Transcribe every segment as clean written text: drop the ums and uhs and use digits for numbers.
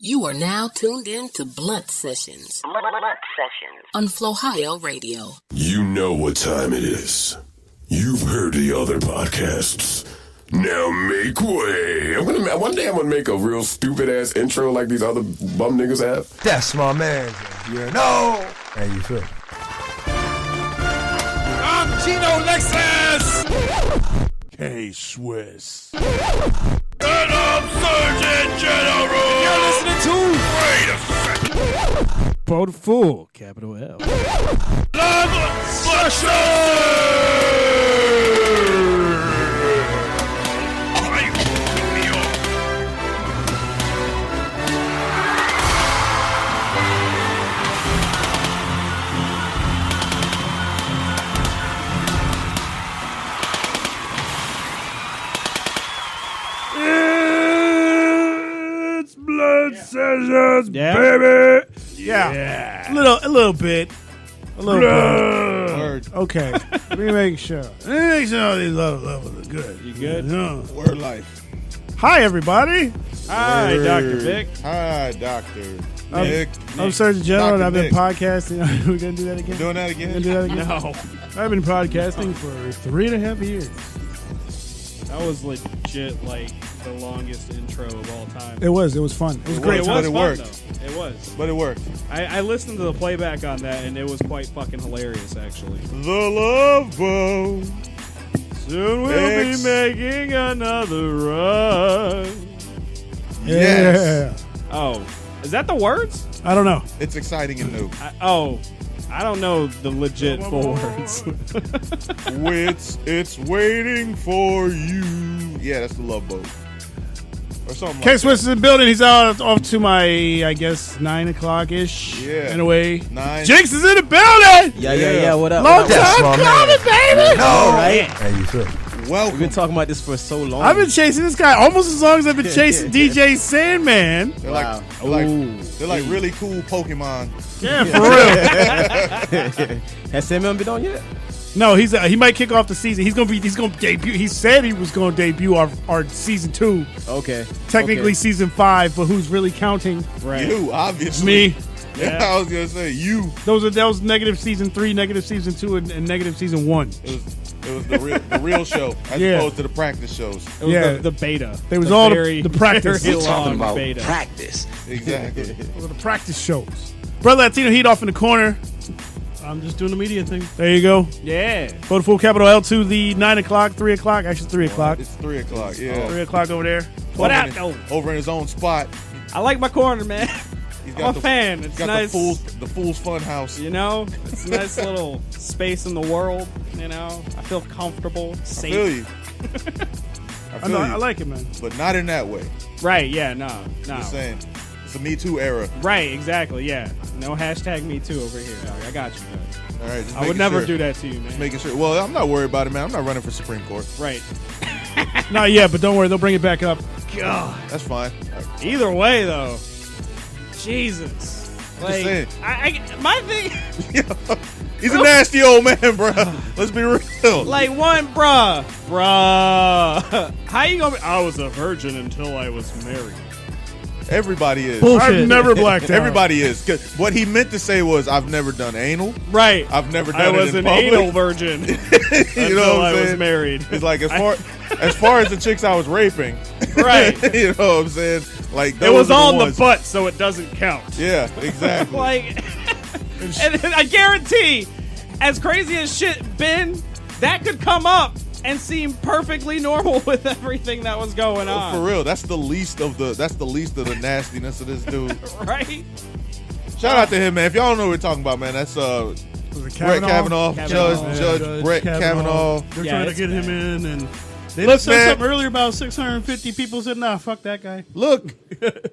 You are now tuned in to Blunt Sessions. On Flowhio Radio. You know what time it is. You've heard the other podcasts. Now make way. One day I'm gonna make a real stupid ass intro like these other bum niggas have. That's my man. You know. How you feel? I'm Gino Lexus. K-Swiss. And I'm Surgeon General. You're listening to Wait a second. Boat Full, capital L. Love It's Blood Sessions, Yeah. baby. Yeah. A little bit. Blood. Okay. Let me make sure. These levels are good. You good? No. Word life. Hi, everybody. Hi, Dr. Vic. Hi, Doctor. I'm- Nick. I'm Surgeon General, and I've been Dr. Nick. podcasting. We're going to do that again? Doing that We're again? gonna do that again? No, I've been podcasting for 3.5 years. that was legit like the longest intro of all time. It was fun. It was It great. It But was it fun, worked. though. It was. But it worked. I listened to the playback on that, and it was quite fucking hilarious, actually. The Love Boat. Soon we'll X. be making another run. Yeah. Oh, is that the words? I don't know. It's exciting and new. I don't know the legit full words. It's waiting for you. Yeah, that's the Love Boat. Or something K like Swiss is in the building. He's out off to my, I guess, 9 o'clock ish. Yeah. In a way. 9. Jinx is in the building. Yeah. What up? Long What up? time coming, baby. All right. How you feel? We've Welcome. been talking about this for so long. I've been chasing this guy almost as long as I've been chasing DJ Sandman. They're Wow. they're like really cool Pokemon. Yeah, for real. Has Samuel been on yet? No, he might kick off the season. He's gonna debut. He said he was gonna debut our season 2. Okay. Technically Okay. season 5, but who's really counting? Right. You, obviously. Me. Yeah, I was gonna say you. That was negative season 3, negative season 2, and negative season 1. It was the real show as Yeah. opposed to the practice shows. It was Yeah. the beta. They was The all the- very, the practice. Very We're long about beta. practice. Exactly. Those are the practice shows. Brother Latino Heat off in the corner. I'm just doing the media thing. There you go. Yeah. Vote full capital L to the 9 o'clock, 3 o'clock. Actually, 3 o'clock. It's 3 o'clock. Yeah. 3 o'clock over there. What Over up, in- though? Over in his own spot. I like my corner, man. He's I'm a fan. It's got nice. the Fool's Fun House. You know, it's a nice little space in the world. You know, I feel comfortable, I safe. feel you. I feel you. I like it, man. But not in that way. Right? Yeah. No. Just saying. It's a Me Too era. Right. Exactly. Yeah. No hashtag me too over here, dog. I got you, man. All right. Just I would making never sure. do that to you, man. Just making sure. Well, I'm not worried about it, man. I'm not running for Supreme Court. Right. Not yet, but don't worry. They'll bring it back up. God. That's fine. Either way, though. Jesus. Like, saying. my thing. He's a nasty old man, bro. Let's be real. Like bruh. How you gonna be? I was a virgin until I was married. Everybody is. I've never blacked out. Everybody is. 'Cause what he meant to say was, I've never done anal. Right. I've never done I it was in an public. anal virgin You until know what I I'm was saying? married. It's like as far as the chicks I was raping. Right. You know what I'm saying? Like It those was are on the ones- butt, so it doesn't count. Yeah, exactly. Like, and I guarantee, as crazy as shit been, that could come up and seem perfectly normal with everything that was going on. For real, that's the least of the nastiness of this dude. Right? Shout out to him, man. If y'all don't know what we're talking about, man, that's Was it Brett Kavanaugh, Kavanaugh. Judge Brett Kavanaugh. They're Yeah, trying to it's get him bad. in, and they Look, said man. something earlier about 650 people. Said, "Nah, fuck that guy." Look,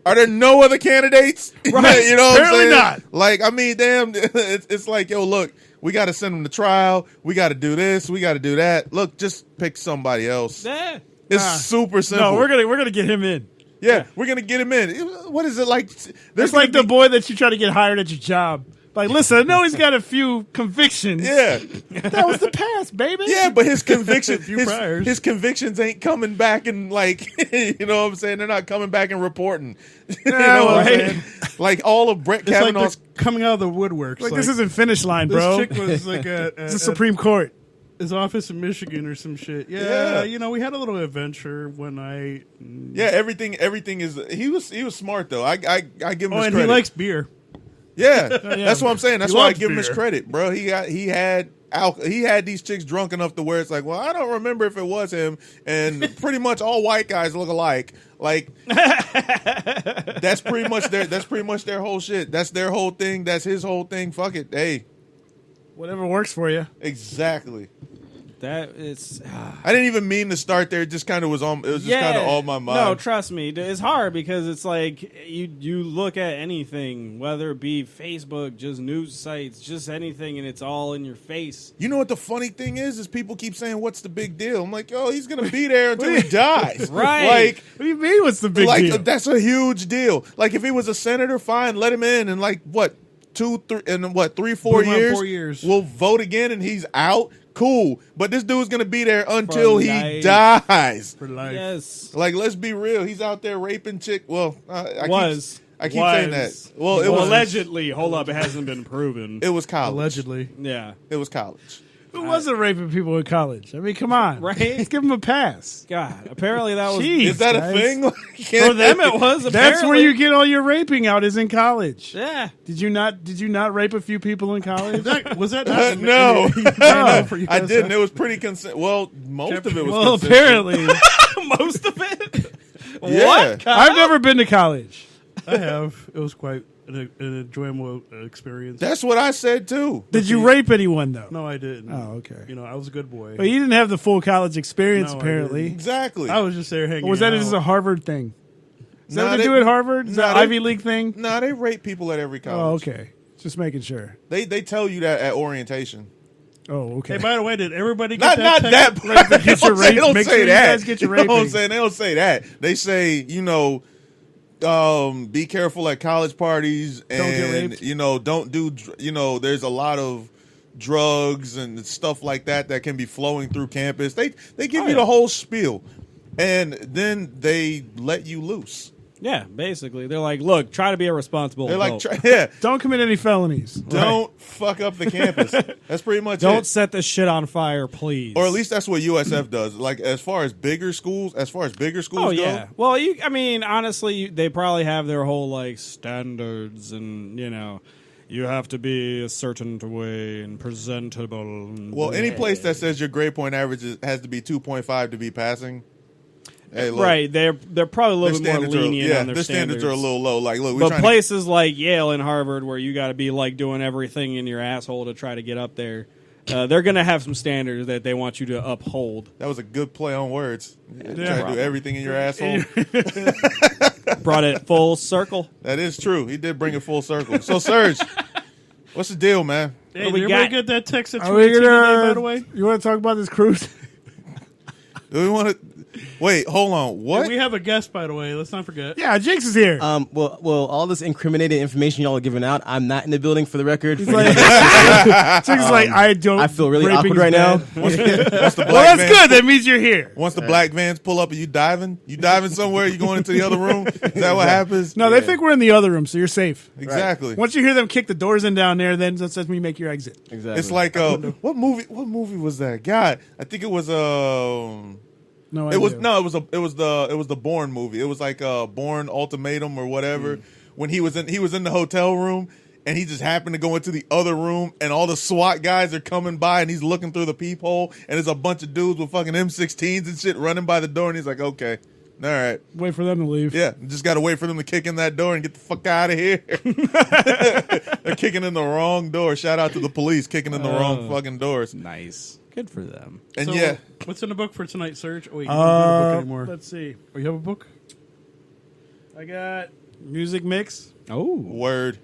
are there no other candidates? Right. You know what I'm Apparently saying? not. Like, I mean, damn, it's like, yo, look, we got to send him to trial. We got to do this. We got to do that. Look, just pick somebody else. Yeah. It's Nah. super simple. No, we're gonna get him in. Yeah, we're gonna get him in. What is it like? It's like the boy that you try to get hired at your job, Like, listen, I know he's got a few convictions. Yeah. That was the past, baby. Yeah, but his conviction, priors. his convictions ain't coming back and like, you know what I'm saying? They're not coming back and reporting. You know what I'm saying? Like all of Brett It's like Kavanaugh's. they're coming out of the woodworks. Like, this isn't finish line, this bro. chick was like It's the Supreme Court. his office in Michigan or some shit. Yeah. Yeah, we had a little adventure one night. Yeah, everything is. He was smart though. I give him his and credit. he likes beer. Yeah, that's what I'm saying. That's He why I loves give him his beer. credit, bro. He had these chicks drunk enough to where it's like, well, I don't remember if it was him, and pretty much all white guys look alike. Like that's pretty much their whole shit. That's their whole thing. That's his whole thing. Fuck it. Hey, Whatever works for you. exactly. That is. I didn't even mean to start there. It just kind of was on. It was just kind of on my mind. No, trust me, it's hard because it's like you look at anything, whether it be Facebook, just news sites, just anything, and it's all in your face. You know what the funny thing is people keep saying, "What's the big deal?" I'm like, "Yo, he's gonna be there until he dies." Right. Like, What do you mean? What's the big deal? that's a huge deal. Like, if he was a senator, fine, let him in, and like what 3, 4 Around years, 4 years. we'll vote again, and he's out. Cool, but this dude's gonna be there until he life. dies. For life. Yes. Like, let's be real. He's out there raping chick. Well, I keep Was. saying that. Well, it Well, was allegedly. Hold up, it hasn't been proven. It was college. Allegedly. Yeah. It was college. Who wasn't raping people in college? I mean, come on. Right? Let's give him a pass. God, apparently that was Jeez, Is that guys. a thing? for them. It was. That's Apparently. where you get all your raping out is in college. Yeah. Did you not rape a few people in college? Was that not No, for you I guys? didn't. It was pretty consent. Well, most of it was. Well, consensual. apparently. Most of it. Yeah. I've never been to college. I have. It was quite an enjoyable experience. That's what I said too. Did you rape anyone, though? No, I didn't. Oh, okay. I was a good boy. Well, you didn't have the full college experience, No, I apparently. Exactly. I was just there hanging Or was that out. just a Harvard thing? Is that Nah, what they do at Harvard? Is that nah, an Ivy League thing? Nah, they rape people at every college. Oh, okay. Just making sure. They tell you that at orientation. Oh, okay. Hey, by the way, did everybody Not get that? that text? part. They Get your don't say- rape- they don't make say sure you that. guys get your You know what I'm raping. saying? They don't say that. They say, be careful at college parties and get raped. don't do there's a lot of drugs and stuff like that can be flowing through campus. They give you the whole spiel, and then they let you loose. Yeah, basically, they're like, look, try to be a responsible. They're like, adult. Don't commit any felonies. don't fuck up the campus. That's pretty much Don't it. set this shit on fire, please. Or at least that's what USF does. Like as far as bigger schools Oh go. yeah. Well, honestly, they probably have their whole like standards, and you have to be a certain way and presentable. And Well, any place that says your grade point average has to be 2.5 to be passing. Hey, look, right, they're probably a little their bit more standards are lenient on their their standards are a little low. Like, look, we're But trying places like Yale and Harvard, where you got to be like doing everything in your asshole to try to get up there, they're gonna have some standards that they want you to uphold. that was a good play on words. Try to do Probably. everything in your asshole. Brought it full circle. That is true. He did bring it full circle. So, Serge, what's the deal, man? Hey, What we did everybody got? get that text at Are we 2018 today, by gonna? the way? You want to talk about this cruise? Do we want to wait? Hold on. What? We have a guest, by the way. Let's not forget. Yeah, Jinx is here. Well, all this incriminating information y'all are giving out, I'm not in the building for the record. He's like, Jinx is like, I don't. I feel really raping awkward is right now. bad. Once the black Well, that's van- good. That means you're here. Once the black vans pull up, are you diving? You diving somewhere? You going into the other room? Is that what happens? No, they think we're in the other room, so you're safe. Exactly. Once you hear them kick the doors in down there, then that's when you make your exit. Exactly. It's like what movie? What movie was that? God, I think it was No, It was idea. it was the Bourne movie. It was like Bourne Ultimatum or whatever. When he was in the hotel room and he just happened to go into the other room and all the SWAT guys are coming by and he's looking through the peephole and there's a bunch of dudes with fucking M16s and shit running by the door and he's like, okay, all right, Wait for them to leave. yeah, just got to wait for them to kick in that door and get the fuck out of here. They're kicking in the wrong door. Shout out to the police kicking in the wrong fucking doors. Nice, good for them. And So, yeah, what's in the book for tonight, Serge? Oh, wait, you don't have a book anymore. Let's see. Oh, you have a book? I got music mix, Oh, word.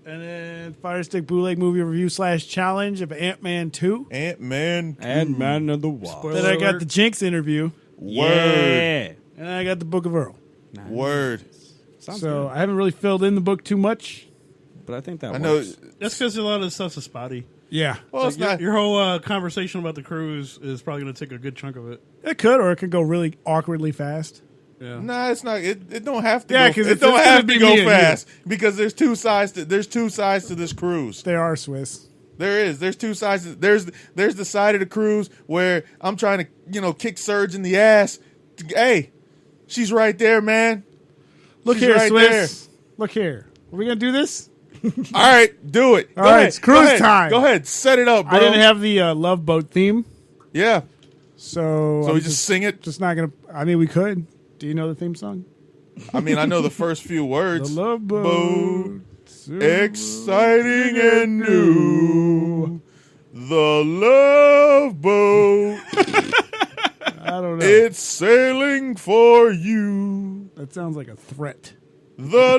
and then Fire Stick Bootleg Movie Review / Challenge of Ant-Man 2. Ant-Man, and Man of the Wasp. Spoiler Then I got alert. the Jinx interview, word, and then I got the Book of Earl. word. Sounds So good. I haven't really filled in the book too much, but I think that I know. works. That's because a lot of the stuff's a spotty. Yeah. Well, it's not. Your whole conversation about the cruise is probably going to take a good chunk of it. It could, or it could go really awkwardly fast. Yeah. Nah, it's not. It don't have to. Yeah, go, 'cause it it's don't gonna have to be go me and you. fast because there's two sides. There's two sides to this cruise. They are Swiss. There is. There's two sides. There's the side of the cruise where I'm trying to kick Serg in the ass. Hey, she's right there, man. Look She's here, right Swiss. Look here. Are we gonna do this? All right, do it. All Go right, ahead. it's cruise Go ahead. time. Go ahead, set it up, bro. I didn't have the Love Boat theme, Yeah. so So I'm we just sing it. just not gonna. I mean, we could. Do you know the theme song? I mean, I know the first few The words. Love Boat. Exciting and new. The Love Boat. I don't know. It's sailing for you. That sounds like a threat. The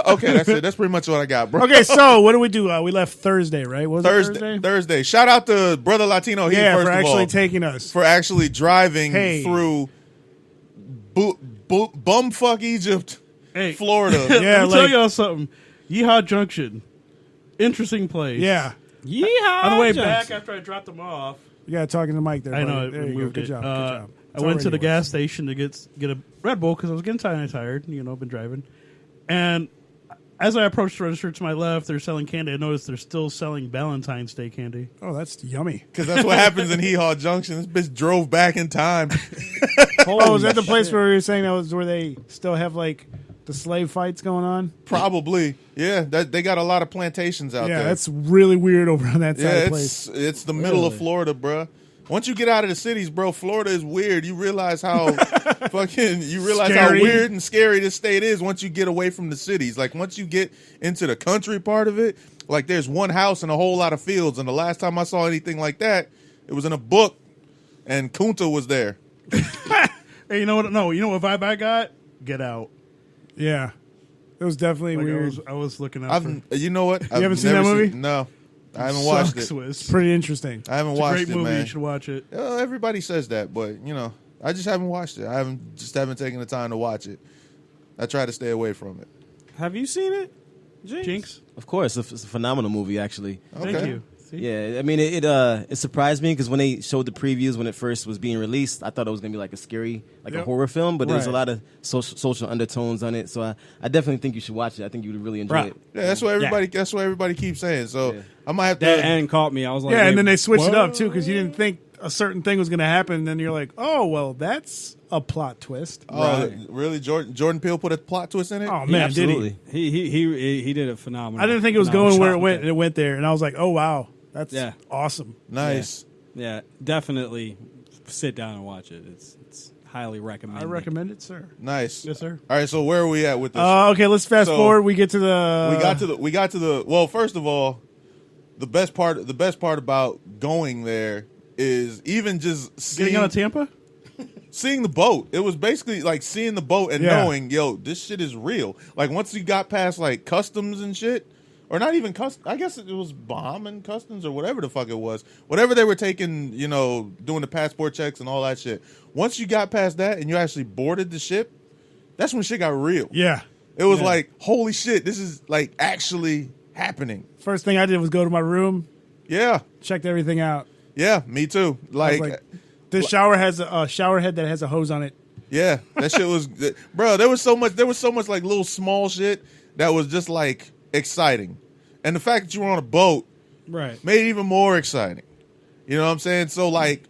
love. Okay, that's it. That's pretty much what I got, bro. Okay, so what do we do? We left Thursday, right? Was it Thursday. Shout out to Brother Latino here, Yeah, first for of actually all, taking us. for actually driving Hey. through bumfuck Egypt, Hey, Florida. Yeah, let me tell like- y'all something. Yeehaw Junction. Interesting place. Yeah, Yeehaw! On the way Johnson. back after I dropped them off, you got to talk in the mic there. I know buddy. it There you go. moved Good it. job. Good job. I went to the It's gas already station to get a Red Bull because I was getting tired. Been driving, and as I approached the register to my left, they're selling candy. I noticed they're still selling Valentine's Day candy. yours. Oh, that's yummy. Because that's what happens in Hee Haw Junction. This bitch drove back in time. Oh, was that the place where we were saying that was where they still have like the slave fights going on? Probably. Yeah, they got a lot of plantations out Yeah, there. that's really weird over on that side Yeah, of the place. it's the middle of Florida, bruh. Once you get out of the cities, bro, Florida is weird. You realize how how Scary. weird and scary this state is once you get away from the cities. Like once you get into the country part of it, like there's one house and a whole lot of fields. And the last time I saw anything like that, it was in a book, and Kunta was there. Hey, you know what? No, you know what vibe I got? Get Out. Yeah, it was definitely Like weird. I was looking out for. You know what? You haven't seen that movie? No, I haven't watched Sucks, it. Swiss. Pretty interesting. I haven't It's a watched great it, movie. man. You should watch it. Everybody says that, but I just haven't watched it. I haven't taken the time to watch it. I try to stay away from it. Have you seen it, Jinx. Of course, it's a phenomenal movie, actually. Thank Okay. you. See? Yeah, I mean, it surprised me because when they showed the previews when it first was being released, I thought it was gonna be like a scary, like a Yep. horror film, but there's a Right. lot of social undertones on it. So I definitely think you should watch it. I think you would really enjoy Right. it. Yeah, that's what everybody keeps saying. So Yeah. I might have to. That end caught me. I was like, Yeah, and wait, then they switched it what? up too because you didn't think a certain thing was going to happen. And then you're like, oh well, that's a plot twist. Oh, really? Jordan Peele put a plot twist in it? Oh man, did Absolutely. He did a phenomenal. I didn't think it was phenomenal going where job it went. with And it went there, and I was like, oh wow, that's Yeah. awesome. Nice. Yeah, definitely sit down and watch it. It's highly recommended. I recommend it, sir. Nice. Yes, sir. All right, so where are we at with this? Okay, let's fast So, forward. We get to the. we got to the well, first of all, the best part about going there is even just Getting out of Tampa. seeing the boat. It was basically like seeing the boat and Yeah. knowing, yo, this shit is real. Like once you got past like customs and shit, or not even customs. I guess it was Bahamas customs or whatever the fuck it was. Whatever they were taking, doing the passport checks and all that shit. Once you got past that and you actually boarded the ship, that's when shit got real. Yeah. It was like, holy shit, this is like actually happening. First thing I did was go to my room, Yeah. checked everything out. Yeah, me too. I Like, was like, this shower has a shower head that has a hose on it. yeah, that shit was, bro. There was so much like little small shit that was just like exciting, and the fact that you were on a boat Right. made it even more exciting. You know what I'm saying? So like,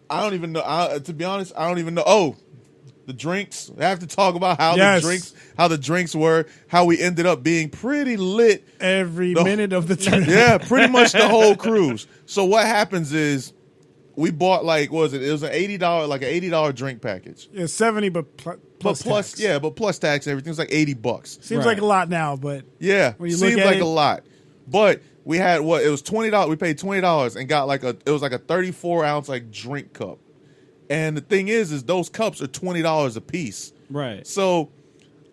I don't even know. To be honest, I don't even know. Oh, the drinks. I have to talk about how Yes. the drinks were, how we ended up being pretty lit. Every minute of the trip. Yeah, pretty much the whole cruise. So what happens is we bought like, what was it? It was an $80 drink package. Yeah, 70, but plus Plus tax. yeah, but plus tax and everything. It was like $80. Seems like a lot now, but Yeah, When you look seems at like it- a lot. But we had what? It was $20. We paid $20 and got it was like a 34-ounce like drink cup. And the thing is those cups are $20 a piece. Right. So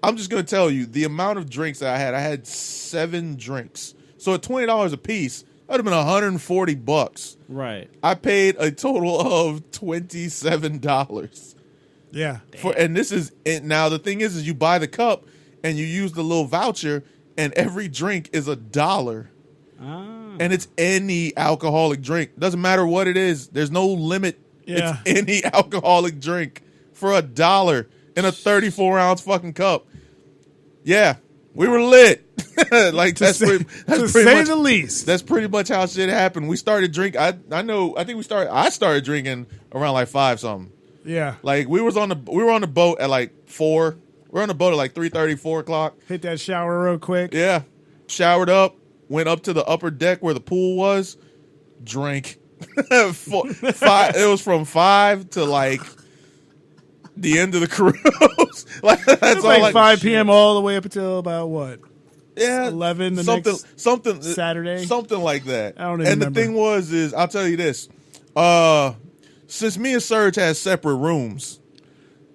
I'm just gonna tell you the amount of drinks that I had 7 drinks. So at $20 a piece, that would have been $140. Right. I paid a total of $27 yeah. and this is now the thing is you buy the cup and you use the little voucher and every drink is $1. Ah. And it's any alcoholic drink. Doesn't matter what it is. There's no limit. Yeah. It's any alcoholic drink for $1 in a 34-ounce fucking cup. Yeah, we were lit. Like To that's say, pretty, that's to pretty say much the least. that's pretty much how shit happened. We started drinking. I started drinking around like 5 something. Yeah. Like we were on the boat at like 4. We're on the boat at like 3:30, 4 o'clock. Hit that shower real quick. Yeah, showered up, went up to the upper deck where the pool was, drank. 5, it was from 5 to like the end of the cruise. Like that's It's all. like 5 p.m. all the way up until about what? Yeah, 11 the something next Saturday? something like that. I don't even remember. The thing is I'll tell you this: since me and Serg had separate rooms,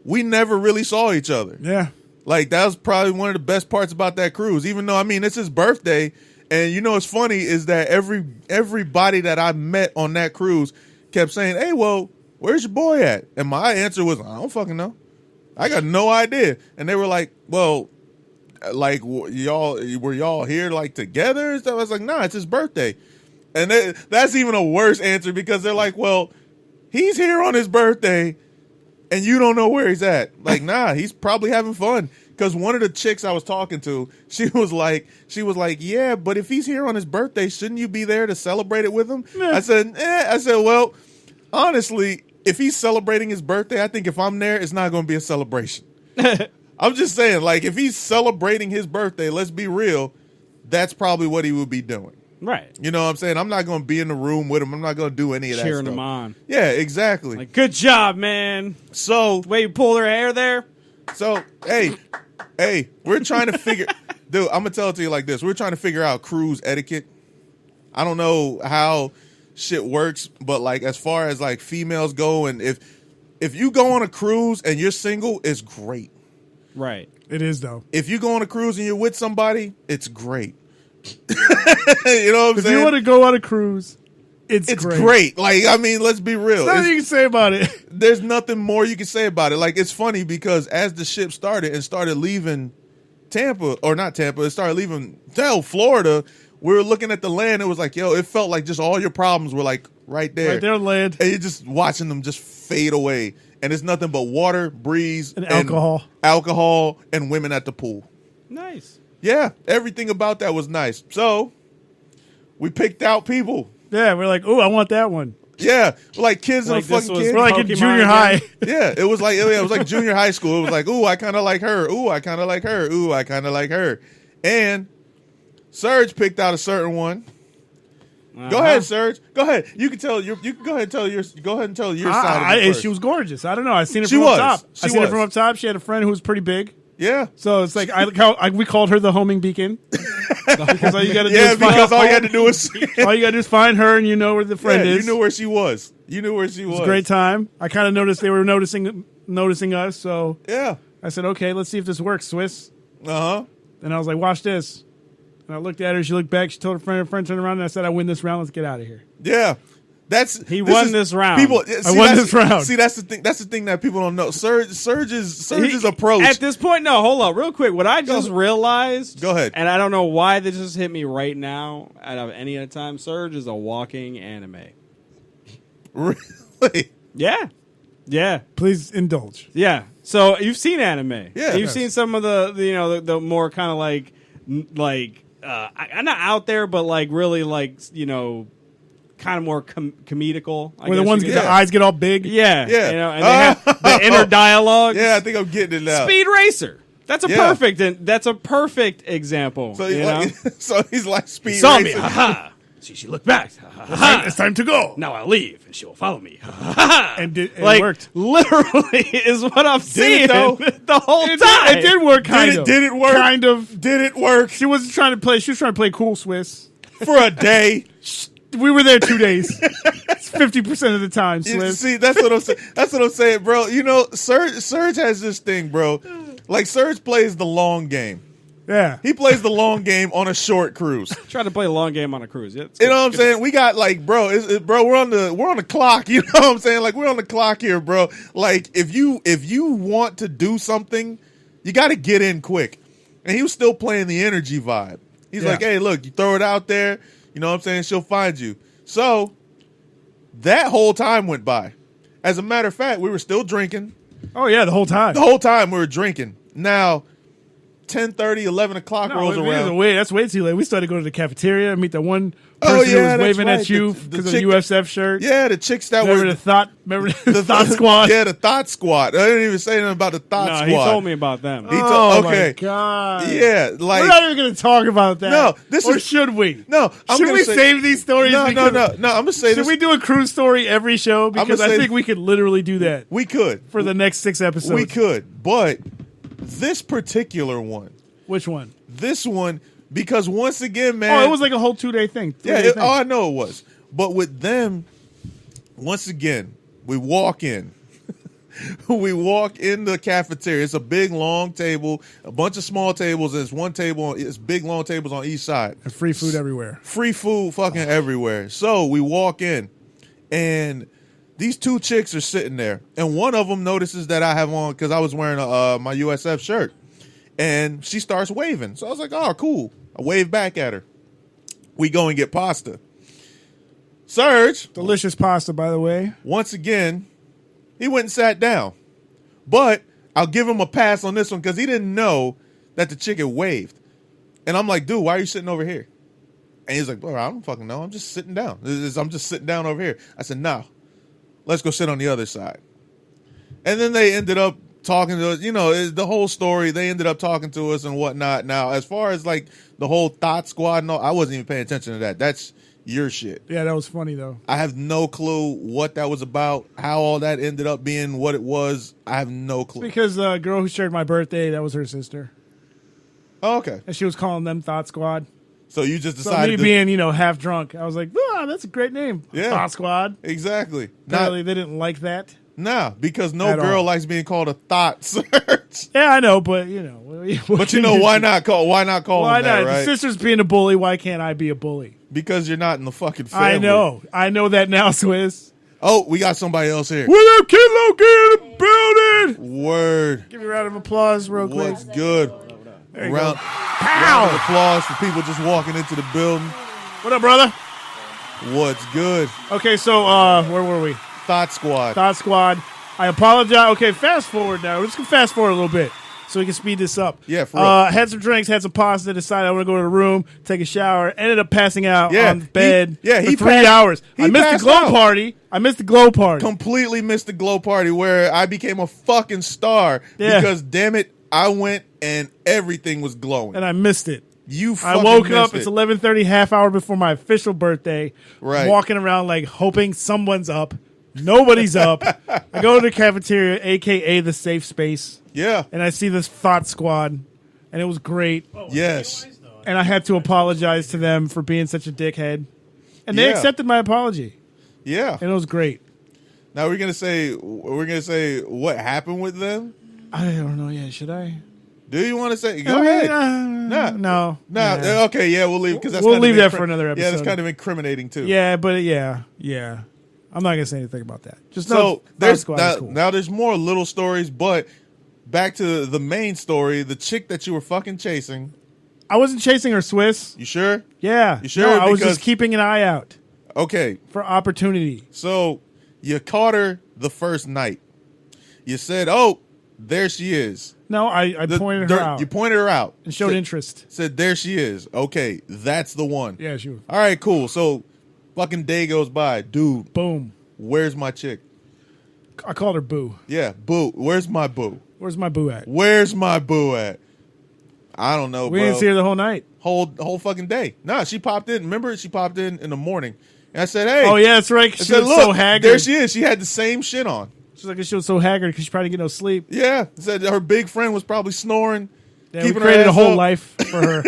we never really saw each other. Yeah. Like that was probably one of the best parts about that cruise. Even though it's his birthday, and what's funny is that everybody that I met on that cruise kept saying, "Hey, well, where's your boy at?" And my answer was, "I don't fucking know. I got no idea." And they were like, "Well, like were y'all here like together and stuff?" I was like, "Nah, it's his birthday." And that's even a worse answer because they're like, "Well, he's here on his birthday and you don't know where he's at." Like, nah, he's probably having fun. Because one of the chicks I was talking to, she was like, "Yeah, but if he's here on his birthday, shouldn't you be there to celebrate it with him?" I said, "Well, honestly, if he's celebrating his birthday, I think if I'm there, it's not going to be a celebration." I'm just saying, like, if he's celebrating his birthday, let's be real, that's probably what he would be doing. Right. You know what I'm saying? I'm not going to be in the room with him. I'm not going to do any of that Cheering stuff. him on. Yeah, exactly. Like, good job, man. So, The way you pulled her hair there. hey, we're trying to figure... Dude, I'm going to tell it to you like this. We're trying to figure out cruise etiquette. I don't know how shit works, but, like, as far as, like, females go, and if you go on a cruise and you're single, it's great. Right. It is, though. If you go on a cruise and you're with somebody, it's great. You know what I'm If saying? you want to go on a cruise, it's great. Like, let's be real. There's nothing you can say about it. There's nothing more you can say about it. Like, it's funny because as the ship started leaving Tampa, or not Tampa, it started leaving Florida, we were looking at the land. It was like, yo, it felt like just all your problems were like right there. Right there on land. And you're just watching them just fade away. And it's nothing but water, breeze, And alcohol. Alcohol, and women at the pool. Nice. Yeah, everything about that was nice. So, we picked out people. Yeah, we're like, oh, I want that one. Yeah, like kids in a Like this fucking was kid. We're like in Pokemon junior again. high. Yeah, it was like junior high school. It was like, ooh, I kind of like her. Ooh, I kind of like her. Ooh, I kind of like her. And Serg picked out a certain one. Go ahead, Serg. Go ahead. You can tell you can go ahead and tell your side of it first. She was gorgeous. I don't know. I seen her She from was. up top. She I seen her was. from up top. She had a friend who was pretty big. Yeah. So it's like we called her the homing beacon because all you got to do Yeah, is find because all you had to do was all you got to do is find her and you know where the friend yeah, is. you knew where she was. You knew where she was. It was a great time. I kind of noticed they were noticing us. So Yeah. I said, okay, let's see if this works, Swiss. Uh-huh. And I was like, watch this. And I looked at her. She looked back. She told her friend turned around, and I said, I win this round. Let's get out of here. Yeah. He won this round. People, I won this round. See, that's the thing. That's the thing that people don't know. Serg's approach. At this point, no, hold up, real quick. What I just realized. Go ahead. And I don't know why this just hit me right now. Out of any other time, Serg is a walking anime. Really? Yeah. Yeah. Please indulge. Yeah. So you've seen anime. Yeah. You've seen some of the more kind of like I'm not out there, but like really like kind of more comedical. Where the ones the eyes get all big. Yeah. Yeah. And they have the inner dialogue. Yeah, I think I'm getting it now. Speed Racer. That's a perfect example. So, you he's like Speed saw me. Racer. Ha She looked back. Ha It's time to go. Now I'll leave, and she will follow me. And it Like, worked. literally is what I'm seeing though? the whole time. It did work, kind of. Did it work? Kind of. Did it work She wasn't trying to play. She was trying to play cool, Swiss. for a day? We were there 2 days. It's 50% of the time, You Swiss. see, that's what I'm saying. That's what I'm saying, bro. You know, Serg has this thing, bro. Like, Serg plays the long game. Yeah. He plays the long game on a short cruise. Try to play a long game on a cruise. Yeah, You know what I'm saying? We got like, bro, we're on the clock. You know what I'm saying? Like, we're on the clock here, bro. Like, if you want to do something, you got to get in quick. And he was still playing the energy vibe. He's like, hey, look, you throw it out there, you know what I'm saying? She'll find you. So that whole time went by. As a matter of fact, we were still drinking. Oh, yeah, the whole time. The whole time we were drinking. Now, 10:30, 11 o'clock rolls around. That's way too late. We started to go to the cafeteria and meet that one person who was waving at you because of the USF shirt. Yeah, the chicks that remember the Thought Squad? Yeah, the Thought Squad. I didn't even say anything about the Thought Squad. He told me about them. My God. Yeah, like we're not even going to talk about that. No, or should we? No, should we save these stories? No. I'm gonna say should this. we do a cruise story every show? Because I think we could literally do that. We could for the next 6 episodes. We could, but this particular one. Which one? This one, because once again, man. Oh, it was like a whole 2-day thing. I know it was. But with them, once again, we walk in. We walk in the cafeteria. It's a big, long table, a bunch of small tables. There's one table. It's big, long tables on each side. And free food everywhere. Free food fucking everywhere. So we walk in, and these 2 chicks are sitting there. And one of them notices that I have on, because I was wearing my USF shirt. And she starts waving. So I was like, oh, cool. I wave back at her. We go and get pasta. Serg. Delicious pasta, by the way. Once again, he went and sat down. But I'll give him a pass on this one because he didn't know that the chick had waved. And I'm like, dude, why are you sitting over here? And he's like, bro, I don't fucking know. I'm just sitting down. I'm just sitting down over here. I said, nah, let's go sit on the other side. And then they ended up talking to us, the whole story. They ended up talking to us and whatnot. Now, as far as like the whole Thought Squad, no, I wasn't even paying attention to that. That's your shit. Yeah, that was funny though. I have no clue what that was about, how all that ended up being what it was. I have no clue. Because the girl who shared my birthday, that was her sister. Oh, okay. And she was calling them Thought Squad. So you just decided me being, half drunk, I was like, that's a great name. Yeah. Thought Squad. Exactly. Apparently they didn't like that. Nah, because no girl likes being called a thought search. Yeah, I know, but But why not call them that, right? The sister's being a bully. Why can't I be a bully? Because you're not in the fucking family. I know that now, Swiss. Oh, we got somebody else here. What up, Kid Loki in the building? Word. Give me a round of applause real quick. What's good? Round of applause for people just walking into the building. What up, brother? What's good? Okay, so where were we? Thought Squad. I apologize. Okay, fast forward now. We're just going to fast forward a little bit so we can speed this up. Yeah, for real. Had some drinks, had some pasta, decided I want to go to the room, take a shower, ended up passing out on the bed for 3 hours. I missed the glow party. Completely missed the glow party where I became a fucking star because, damn it, I went and everything was glowing. And I missed it. I woke up. It's 11:30, half hour before my official birthday. Right. Walking around like hoping someone's up. Nobody's up. I go to the cafeteria, a.k.a. the safe space. Yeah. And I see this Thought Squad, and it was great. Yes. And I had to apologize to them for being such a dickhead. And they accepted my apology. Yeah. And it was great. Now we're gonna say what happened with them. I don't know. Yeah, should I? Do you want to say? Go ahead. No. Okay, yeah, we'll leave because we'll leave that for another episode. Yeah, that's kind of incriminating too. Yeah, but yeah. I'm not gonna say anything about that. Just so there's cool. Now there's more little stories, but back to the main story, the chick that you were fucking chasing. I wasn't chasing her, Swiss. You sure? Yeah. You sure? No, I was just keeping an eye out. Okay. For opportunity. So you caught her the first night. You said, "Oh, there she is." No, I pointed her out. You pointed her out and showed interest. Said, "There she is." Okay, that's the one. Yeah, she was. All right, cool. So, fucking day goes by, dude. Boom. Where's my chick? I called her Boo. Yeah, Boo. Where's my Boo? Where's my Boo at? Where's my Boo at? I don't know, we bro. didn't see her the whole night. Whole fucking day. Nah, she popped in. Remember, she popped in the morning. And I said, "Hey." Oh, yeah, that's right. She was so haggard. There she is. She had the same shit on. She's like, she was so haggard because she probably didn't get no sleep. Yeah. Said her big friend was probably snoring. Yeah, we created a whole life for her.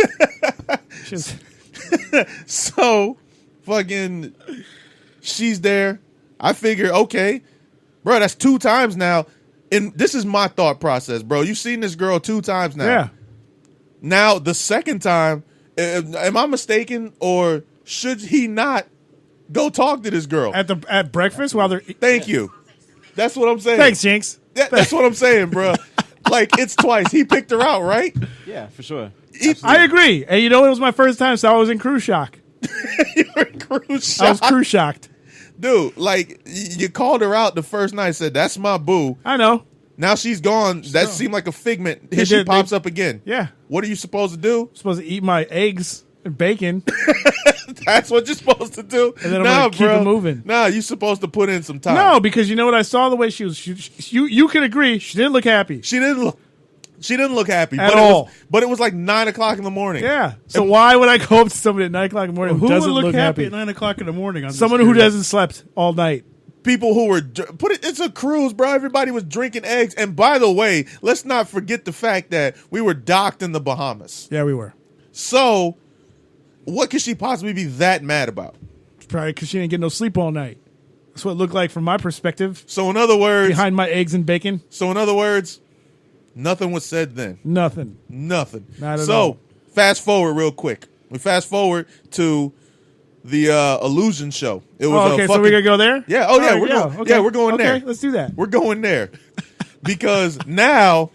So, fucking, she's there. I figure, okay, bro, that's 2 times now. And this is my thought process, bro. You've seen this girl 2 times now. Yeah. Now, the second time, am I mistaken, or should he not go talk to this girl at breakfast while they're? Thank you. That's what I'm saying. Thanks, Jinx. That's what I'm saying, bro. Like, it's twice. He picked her out, right? Yeah, for sure. I agree. And you know, it was my first time, so I was in cruise shock. You were in cruise shock. I was cruise shocked. Dude, like, you called her out the first night, said, that's my boo. I know. Now she's gone. That seemed like a figment. Here she pops up again. Yeah. What are you supposed to do? I'm supposed to eat my eggs and bacon. That's what you're supposed to do. And then I'm going to keep it moving. Nah, you're supposed to put in some time. No, because you know what? I saw the way she was. You can agree. She didn't look happy. She didn't look happy. At all. But it was like 9 o'clock in the morning. Yeah. So why would I go up to somebody at 9 o'clock in the morning who doesn't would look happy at 9 o'clock in the morning? Someone who doesn't slept all night. People who were it's a cruise, bro. Everybody was drinking eggs. And by the way, let's not forget the fact that we were docked in the Bahamas. Yeah, we were. So, what could she possibly be that mad about? Probably because she didn't get no sleep all night. That's what it looked like from my perspective. So, in other words, behind my eggs and bacon. So, in other words, nothing was said then. Nothing. Not at all. So, fast forward real quick. We fast forward to the Illusion show. It was okay, so we're gonna go there. Yeah. We're going there. Okay, let's do that. We're going there because now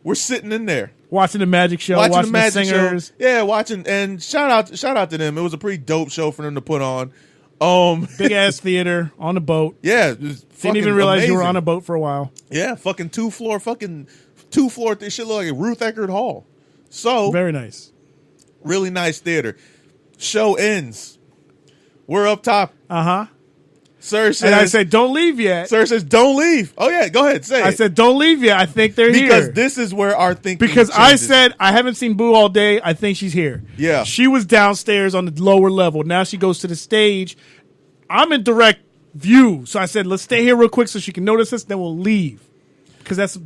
we're sitting in there watching the magic show, watching the singers. Show. Yeah, watching, and shout out to them. It was a pretty dope show for them to put on. Big ass theater on the boat. Yeah, didn't even realize you were on a boat for a while. Yeah, fucking two floor. This shit look like Ruth Eckerd Hall. So very nice, really nice theater. Show ends. We're up top. Serg says, and I said, "Don't leave yet." Serg says, "Don't leave." Oh yeah, go ahead, say it. I said, "Don't leave yet." I think they're here because this is where our thinking. Because changes. I said I haven't seen Boo all day. I think she's here. Yeah, she was downstairs on the lower level. Now she goes to the stage. I'm in direct view, so I said, "Let's stay here real quick so she can notice us. Then we'll leave." Because that's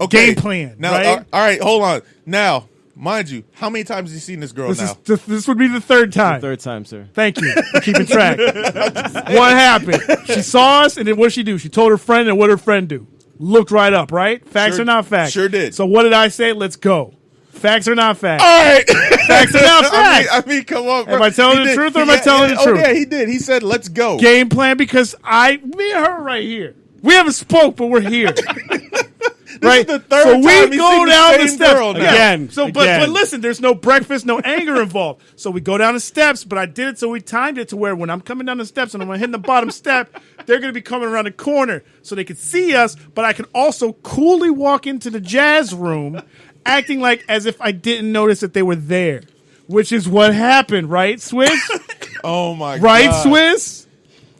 game plan. Now, right? All right, hold on. Now, mind you, how many times have you seen this girl now? This would be the third time. The third time, sir. Thank you for keeping track. What happened? She saw us, and then what did she do? She told her friend, and what did her friend do? Looked right up, right? Facts or not facts? Sure did. So what did I say? Let's go. Facts or not facts? All right. Facts or not facts? I mean, come on, bro. Am I telling the truth or am I telling the truth? Oh, yeah, he did. He said, let's go. Game plan because me and her right here. We haven't spoke, but we're here. Right, this is the third time we go down the steps again. So, but listen, there's no breakfast, no anger involved. So we go down the steps, but I did it so we timed it to where when I'm coming down the steps and I'm hitting the bottom step, they're going to be coming around the corner so they can see us. But I can also coolly walk into the jazz room, acting like as if I didn't notice that they were there, which is what happened, right, Swiss? Oh my god, right, Swiss?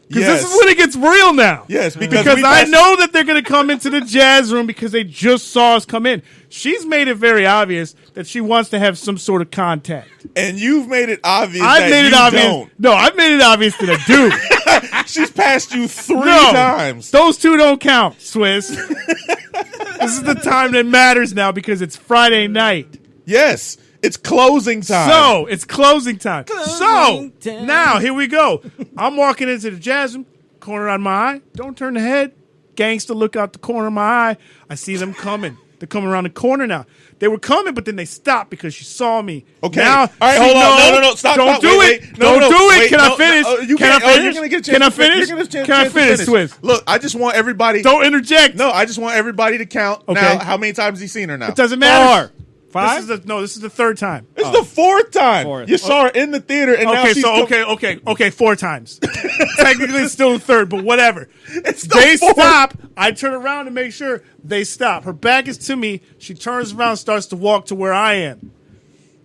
Because this is when it gets real now. Yes, because I know that they're going to come into the jazz room because they just saw us come in. She's made it very obvious that she wants to have some sort of contact. And you've made it obvious don't. No, I've made it obvious that I do. She's passed you three times. Those two don't count, Swiss. This is the time that matters now because it's Friday night. Yes. It's closing time. So, it's closing time. Now, here we go. I'm walking into the jazz room, corner on my eye. Don't turn the head. Gangster look out the corner of my eye. I see them coming. They're coming around the corner now. They were coming, but then they stopped because she saw me. Okay. Now, all right, hold on. No. Stop. Don't do it. Don't do it. Can I finish? Can I finish? You're going to get a chance. Can I finish? Can I finish, Swiss? Look, I just want everybody. Don't interject. No, I just want everybody to count. Okay. Now, how many times has he seen her now? It doesn't matter. 5? This is the third time. It's the fourth time. You saw her in the theater, and now she's okay, 4 times. Technically, it's still the third, but whatever. They stop. I turn around to make sure they stop. Her back is to me. She turns around, starts to walk to where I am.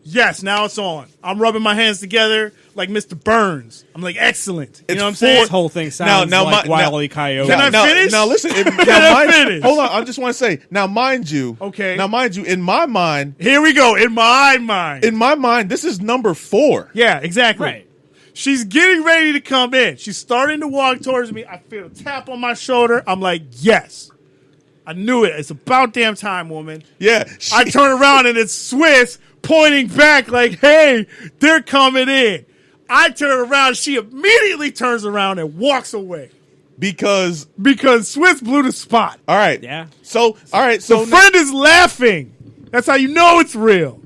Yes, now it's on. I'm rubbing my hands together like Mr. Burns. I'm like, excellent. You know what I'm saying? This whole thing sounds like Wile E. Coyote. Can I finish? Now listen. Can I finish? Hold on. I just want to say, now mind you. Okay. Now mind you, in my mind. Here we go. In my mind, this is number 4. Yeah, exactly. Right. She's getting ready to come in. She's starting to walk towards me. I feel a tap on my shoulder. I'm like, yes. I knew it. It's about damn time, woman. Yeah. I turn around and it's Swiss pointing back like, hey, they're coming in. I turn around. She immediately turns around and walks away. Because Swiss blew the spot. All right. Yeah. So the friend is laughing. That's how you know it's real.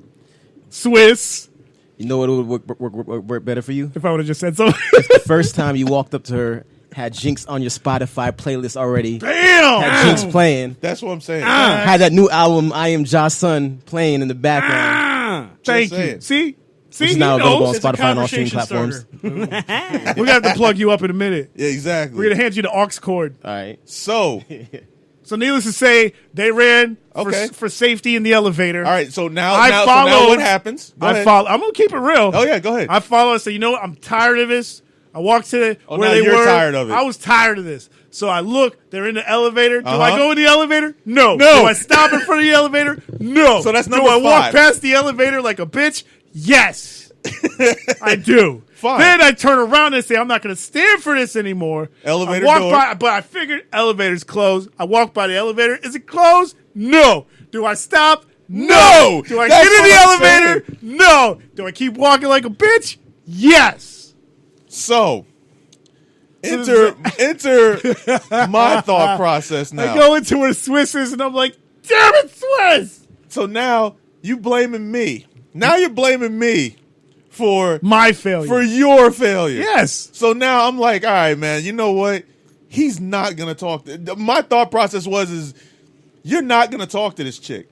Swiss. You know what would work better for you? If I would have just said something. If the first time you walked up to her had Jinx on your Spotify playlist already. Damn. Had Jinx playing. That's what I'm saying. Had that new album, I Am Josh Son, playing in the background. Thank saying. you. See, Which is he now available on knows. Spotify and all streaming conversation platforms. starter. We're gonna have to plug you up in a minute. Yeah, exactly. We're gonna hand you the aux cord. All right. So, So needless to say, they ran Okay. for safety in the elevator. all right. So now, I so now followed- what happens? Go ahead. I'm gonna keep it real. Oh yeah, go ahead. I follow and say, you know what? I'm tired of this. I walked to Oh, where now they you're were. tired of it. I was tired of this. So I look. They're in the elevator. Do I Uh-huh. go in the elevator? No. No. Do I stop in front of the elevator? No. So that's Do number I walk 5. past the elevator like a bitch? Yes. I do. Fine. Then I turn around and say, I'm not going to stand for this anymore. Elevator I walk door. by, but I figured elevator's closed. I walk by the elevator. Is it closed? No. Do I stop? No. Do I That's get in the what I'm elevator? No. Do I keep walking like a bitch? Yes. So, enter my thought process now. I go into where Swiss is, and I'm like, damn it, Swiss! So now you blaming me. Now you're blaming me for My failure. your failure. Yes. So now I'm like, all right, man. You know what? He's not gonna talk. My thought process is you're not gonna talk to this chick.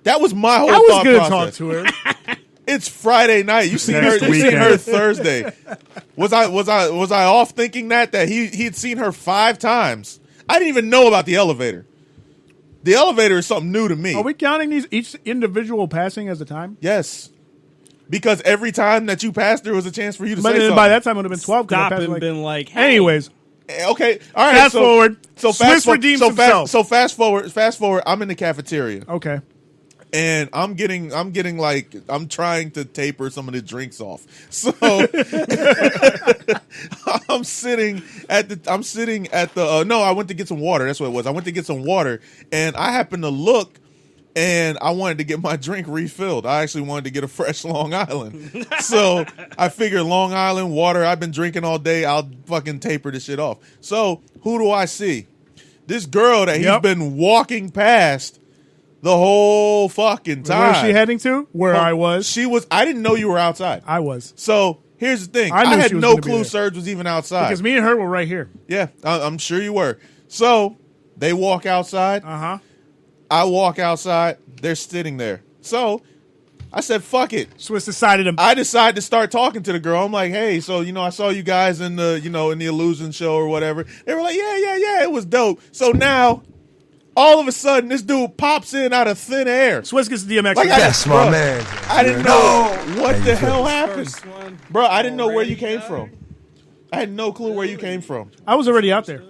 That was my whole I was thought going to process. talk to her. It's Friday night. You seen her. Next You seen weekend. her Thursday. Was I off thinking that he'd seen her 5 times? I didn't even know about the elevator. The elevator is something new to me. Are we counting these each individual passing as a time? Yes, because every time that you passed, there was a chance for you to But say then something. by that time, it would have been 12. 'cause I Stop passed and like- been like, hey. Anyways, Okay, all right. Fast forward. So Swiss redeems himself. Fast forward. I'm in the cafeteria. okay. And I'm trying to taper some of the drinks off. So I'm sitting at the no, I went to get some water. That's what it was. I went to get some water and I happened to look and I wanted to get my drink refilled. I actually wanted to get a fresh Long Island. So I figured Long Island water, I've been drinking all day. I'll fucking taper this shit off. So who do I see? This girl that he's Yep. been walking past the whole fucking time. Where is she heading to? Where I was. She was. I didn't know you were outside. I was. So here's the thing. I knew I had she was no gonna be clue there. Serg was even outside. Because me and her were right here. Yeah, I'm sure you were. So they walk outside. Uh-huh. I walk outside. They're sitting there. So I said, "Fuck it." Swiss decided to. I decided to start talking to the girl. I'm like, "Hey, so I saw you guys in the in the Illusion show or whatever." They were like, "Yeah, it was dope." So now, all of a sudden, this dude pops in out of thin air. Swiss gets the DMX. Like, That's my man. I didn't know what the hell feeling? happened, First one. bro. I didn't know where you came from. I had no clue where you came from. I was already out there.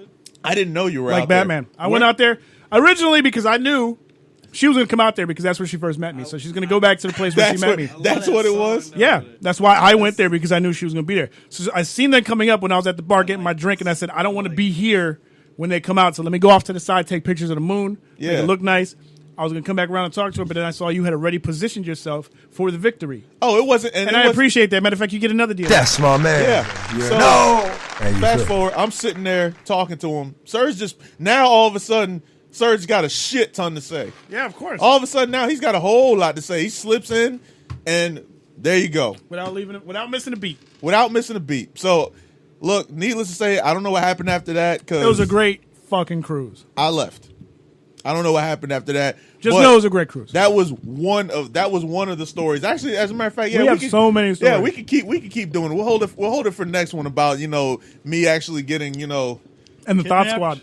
I didn't know you were Like out there. Batman. I went out there originally because I knew she was going to come out there because that's where she first met me. So she's going to go back to the place where she met me. That's what it was. Yeah, that's why I went there because I knew she was going to be there. So I seen them coming up when I was at the bar getting my drink, and I said, I don't want to be here when they come out. So let me go off to the side, take pictures of the moon, make Yeah. it look nice. I was going to come back around and talk to her, but then I saw you had already positioned yourself for the victory. Oh, it wasn't. And it I was, appreciate that. Matter of fact, you get another deal. That's my man. Yeah. So Hey, you fast feel- forward, I'm sitting there talking to him. Serge just now all of a sudden, Serge got a shit ton to say. Yeah, of course. All of a sudden now he's got a whole lot to say. He slips in, and there you go, Without missing a beat. without missing a beat. So, look, needless to say, I don't know what happened after that because It was a great fucking cruise. I left. I don't know what happened after that. Just but know it was a great cruise. That was one of the stories. Actually, as a matter of fact, yeah, We have so many stories. Yeah, we could keep doing it. We'll hold it for the next one about me actually getting And the Thought Kidnapped? Squad.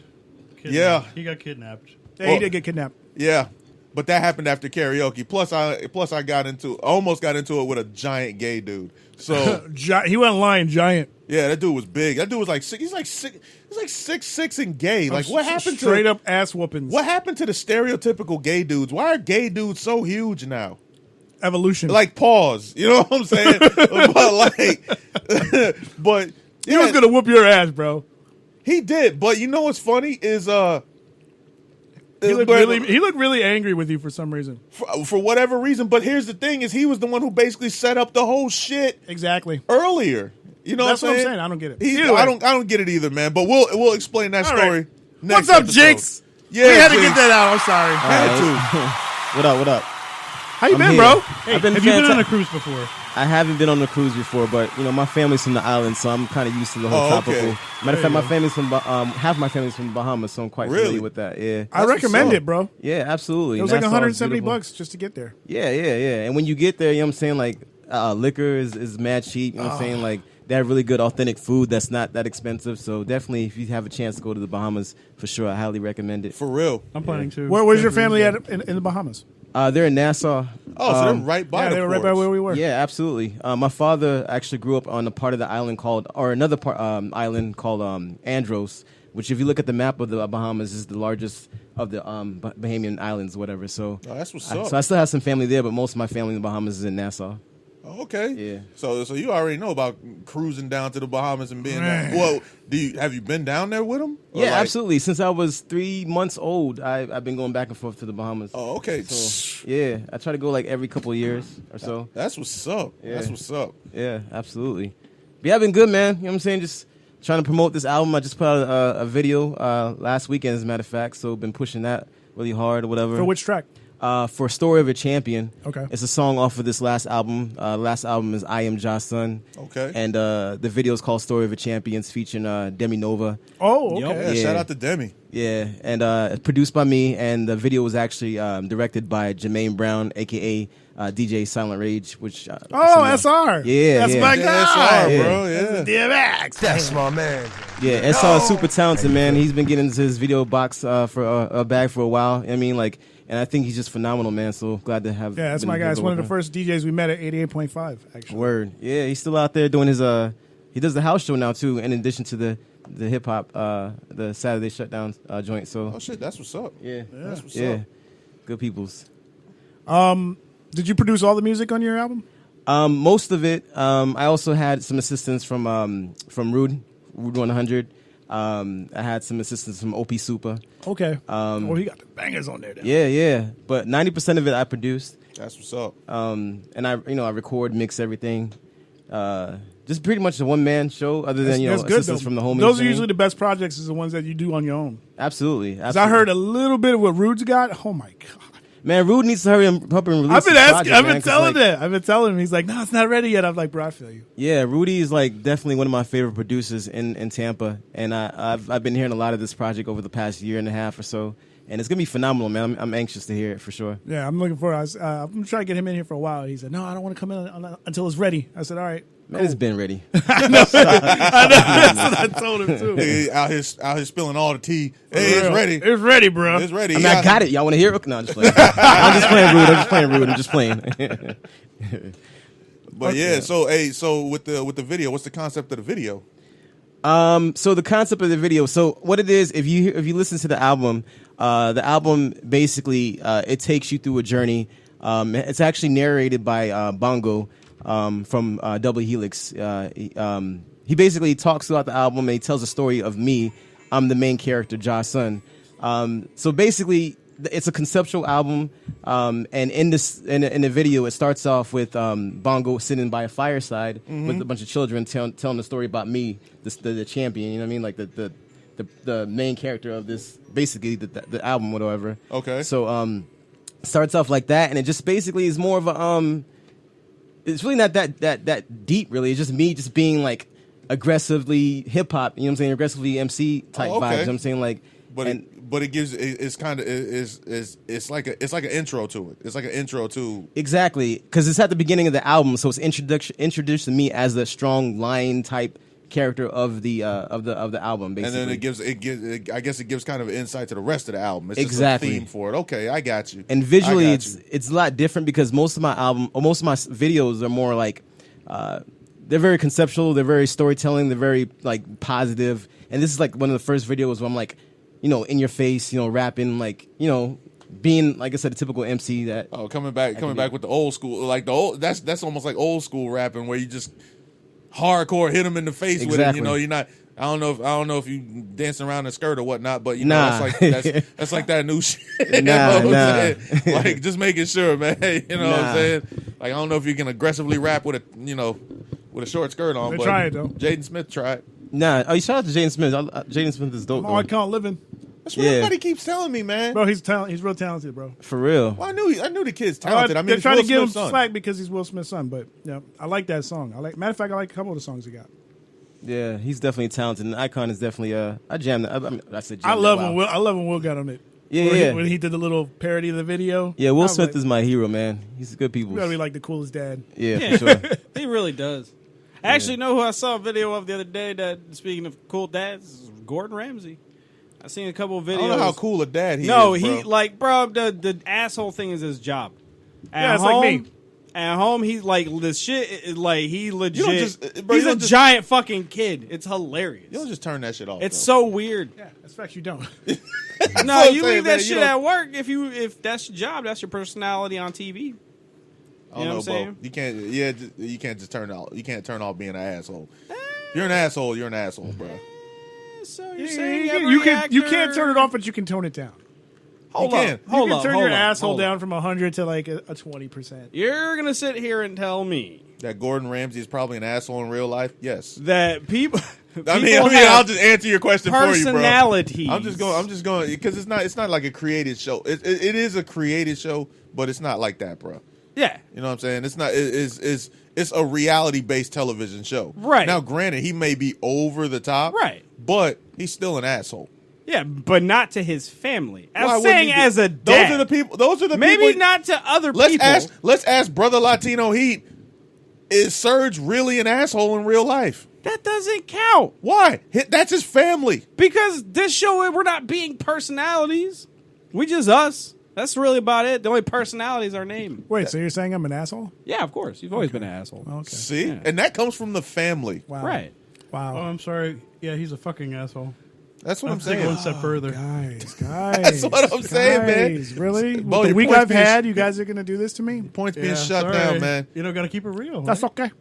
Kidnapped. Yeah. He got kidnapped. Yeah, he did get kidnapped. yeah. But that happened after karaoke. Plus I almost got into it with a giant gay dude. So He went lying giant. yeah, that dude was big. That dude was like six. He's like 6'6" and gay. Like what happened to straight up ass whoopings? What happened to the stereotypical gay dudes? Why are gay dudes so huge now? Evolution. Like pause. You know what I'm saying? but he was gonna whoop your ass, bro. He did. But you know what's funny is He looked really angry with you for some reason. for whatever reason. But here's the thing: is he was the one who basically set up the whole shit Exactly. earlier. You know That's what I'm saying? I don't get it. He- Either way. I don't get it either, man. But we'll explain that All story. right. Next What's up, episode. Jinx? Yeah, We had to Jinx. get that out. I'm sorry. Had to. What up? How you I'm been, here. bro? I've been Have you been on a fantastic. cruise before? I haven't been on a cruise before, but my family's from the island, so I'm kind of used to the whole Oh, tropical. okay. Matter of fact, my family's from half my family's from the Bahamas, so I'm quite Really? familiar with that. Yeah, I recommend it, bro. yeah, absolutely. It was like Nassau is $170 beautiful. just to get there. Yeah. And when you get there, you know what I'm saying, like liquor is mad cheap. You know what I'm saying, like they have really good authentic food that's not that expensive. So definitely, if you have a chance to go to the Bahamas, for sure, I highly recommend it. For real. I'm planning to. Where's your family at in the Bahamas? They're in Nassau. Oh, so they're right by Yeah, the they were right by ports. where we were. Yeah, absolutely. My father actually grew up on a part of the island another part island called Andros, which if you look at the map of the Bahamas is the largest of the Bahamian islands, whatever. So, Oh, that's what's up. so I still have some family there, but most of my family in the Bahamas is in Nassau. Oh, okay. Yeah. So you already know about cruising down to the Bahamas and being there. Well, have you been down there with them? Yeah, absolutely. Since I was 3 months old, I've been going back and forth to the Bahamas. Oh, okay. So, yeah, I try to go like every couple of years or so. That's what's up. Yeah. That's what's up. Yeah, absolutely. But yeah, I've been good, man. You know what I'm saying? Just trying to promote this album. I just put out a video last weekend, as a matter of fact. So been pushing that really hard or whatever. For which track? For Story of a Champion. Okay. It's a song off of this last album. The last album is I Am Ja Sun. Okay. And the video is called Story of a Champion. It's featuring Demi Nova. Oh, Yup. okay. Yeah, shout out to Demi. Yeah, and it's produced by me, and the video was actually directed by Jermaine Brown, a.k.a. DJ Silent Rage, which... Oh, SR. Yeah, That's yeah. my Yeah, guy. SR, bro. Yeah. DMX. That's my man. Yeah, SR is super talented, man. He's been getting into his video box for a bag for a while. I mean, like... And I think he's just phenomenal, man. So glad to have. Yeah, that's been my guy. able It's to one of work the with first DJs we met at 88.5, actually. him. Word. Yeah, he's still out there doing his. He does the house show now too, in addition to the hip hop, the Saturday Shutdown joint. So Oh, shit. That's what's up. yeah, That's what's yeah, up. good people's. Did you produce all the music on your album? Most of it. I also had some assistance from Rude 100. I had some assistance from OP Super. Okay. Oh, he got the bangers on there. Then. Yeah. But 90% of it I produced. That's what's up. And I record, mix everything. Just pretty much a one-man show, other than That's good, assistance though. from the homies. Those are and- usually the best projects, is the ones that you do on your own. absolutely. 'Cause I heard a little bit of what Rude's got. Oh, my God. Man, Rude needs to hurry and help him release. I've been his asking. project, I've man, been 'cause, telling like, him. I've been telling him. He's like, no, it's not ready yet. I'm like, bro, I feel you. Yeah, Rudy is like definitely one of my favorite producers in Tampa, and I've been hearing a lot of this project over the past year and a half or so, and it's gonna be phenomenal, man. I'm anxious to hear it for sure. Yeah, I'm looking for it. I'm trying to get him in here for a while. He said, no, I don't want to come in until it's ready. I said, all right. Man, it's been ready. I know. That's what I told him, too. He out here spilling all the tea. Hey, it's ready. It's ready, bro. It's ready. I mean, I got it. Y'all want to hear it? No, I'm just playing. I'm just playing Rude. I'm just playing. But yeah, so with the video, what's the concept of the video? So the concept of the video. So what it is, if you listen to the album basically it takes you through a journey. It's actually narrated by Bongo from Double Helix. He basically talks throughout the album and he tells a story of me. I'm the main character, Ja Sun. So basically, it's a conceptual album, and in the video, it starts off with Bongo sitting by a fireside with a bunch of children telling the story about me, the champion. You know what I mean? Like the main character of this, basically the album, whatever. Okay. So starts off like that, and it just basically is more of a It's really not that deep, really. It's just me just being like aggressively hip hop. You know what I'm saying? Aggressively MC type Oh, okay. vibes. You know what I'm saying? Like, But it gives it's kind of it's like an intro to it. It's like an intro to exactly, because it's at the beginning of the album, so it's introduced to me as the strong lion type character of the album, basically. and then I guess it gives kind of insight to the rest of the album. It's Exactly. just a theme for it. Okay, I got you. And visually, I got you. it's a lot different because most of my videos are more like they're very conceptual, they're very storytelling, they're very like positive. And this is like one of the first videos where I'm like, in your face, rapping, like, being, like I said, a typical MC that. Oh, coming back with the old school, like the old. That's almost like old school rapping where you just hardcore hit them in the face Exactly. with it. You're not. I don't know if you dancing around in a skirt or whatnot, but Nah. that's like that new shit. You Nah, know what I'm nah. saying? Like just making sure, man. You know what I'm Nah. saying? Like I don't know if you can aggressively rap with a short skirt on. They but tried, though. Jaden Smith tried. Nah, shout out to Jaden Smith. Jaden Smith is dope. Oh, I can't live in. That's what everybody keeps telling me, man. Bro, he's real talented, bro. For real. Well, I knew the kid's talented. I mean, they're it's trying Will to give him Smith's son. slack because he's Will Smith's son, but yeah, I like that song. Matter of fact, I like a couple of the songs he got. Yeah, he's definitely talented. And Icon is definitely I jammed. I said I love when Will got on it. Yeah, when he did the little parody of the video. Yeah, Will Smith is my hero, man. He's good people. You gotta be like the coolest dad. Yeah, for sure. He really does. I actually know who I saw a video of the other day. That speaking of cool dads, is Gordon Ramsay. I seen a couple of videos. I don't know how cool a dad he is. No, the asshole thing is his job. It's like me. At home, he's like this shit. Like he legit. He's a giant fucking kid. It's hilarious. You don't just turn that shit off. It's so weird. Yeah, that's facts. You don't. No, you leave that shit at work. If that's your job, that's your personality on TV. You know what I'm saying? You can't. Yeah, you can't just turn out. You can't turn off being an asshole. You're an asshole. You're an asshole, bro. So you're saying you can't turn it off, but you can tone it down. Hold on. You can turn your asshole down from 100 to like a 20%. You're gonna sit here and tell me that Gordon Ramsay is probably an asshole in real life? Yes. That people. I mean, I'll just answer your question for you, bro. Personalities. I'm just going because it's not like a created show. It is a created show, but it's not like that, bro. Yeah. You know what I'm saying? It's not. It's a reality based television show. Right. Now, granted, he may be over the top. Right. But he's still an asshole. Yeah, but not to his family. Why I'm wouldn't saying he be? as a dad. Those are the Maybe people. not to other people. Let's ask Brother Latino Heat. Is Serg really an asshole in real life? That doesn't count. Why? That's his family. Because this show, we're not being personalities. We just us. That's really about it. The only personality is our name. Wait, so you're saying I'm an asshole? Yeah, of course. You've always been an asshole. Okay. See? Yeah. And that comes from the family. Wow. Right. Wow. Oh, I'm sorry. Yeah, he's a fucking asshole. That's what I'm taking saying. one step further. Guys. That's what I'm saying, man. Really? Bo, With the your week point's I've being had, you guys are going to do this to me? Points being Yeah, shut sorry. down, man. You know, got to keep it real. That's right? okay.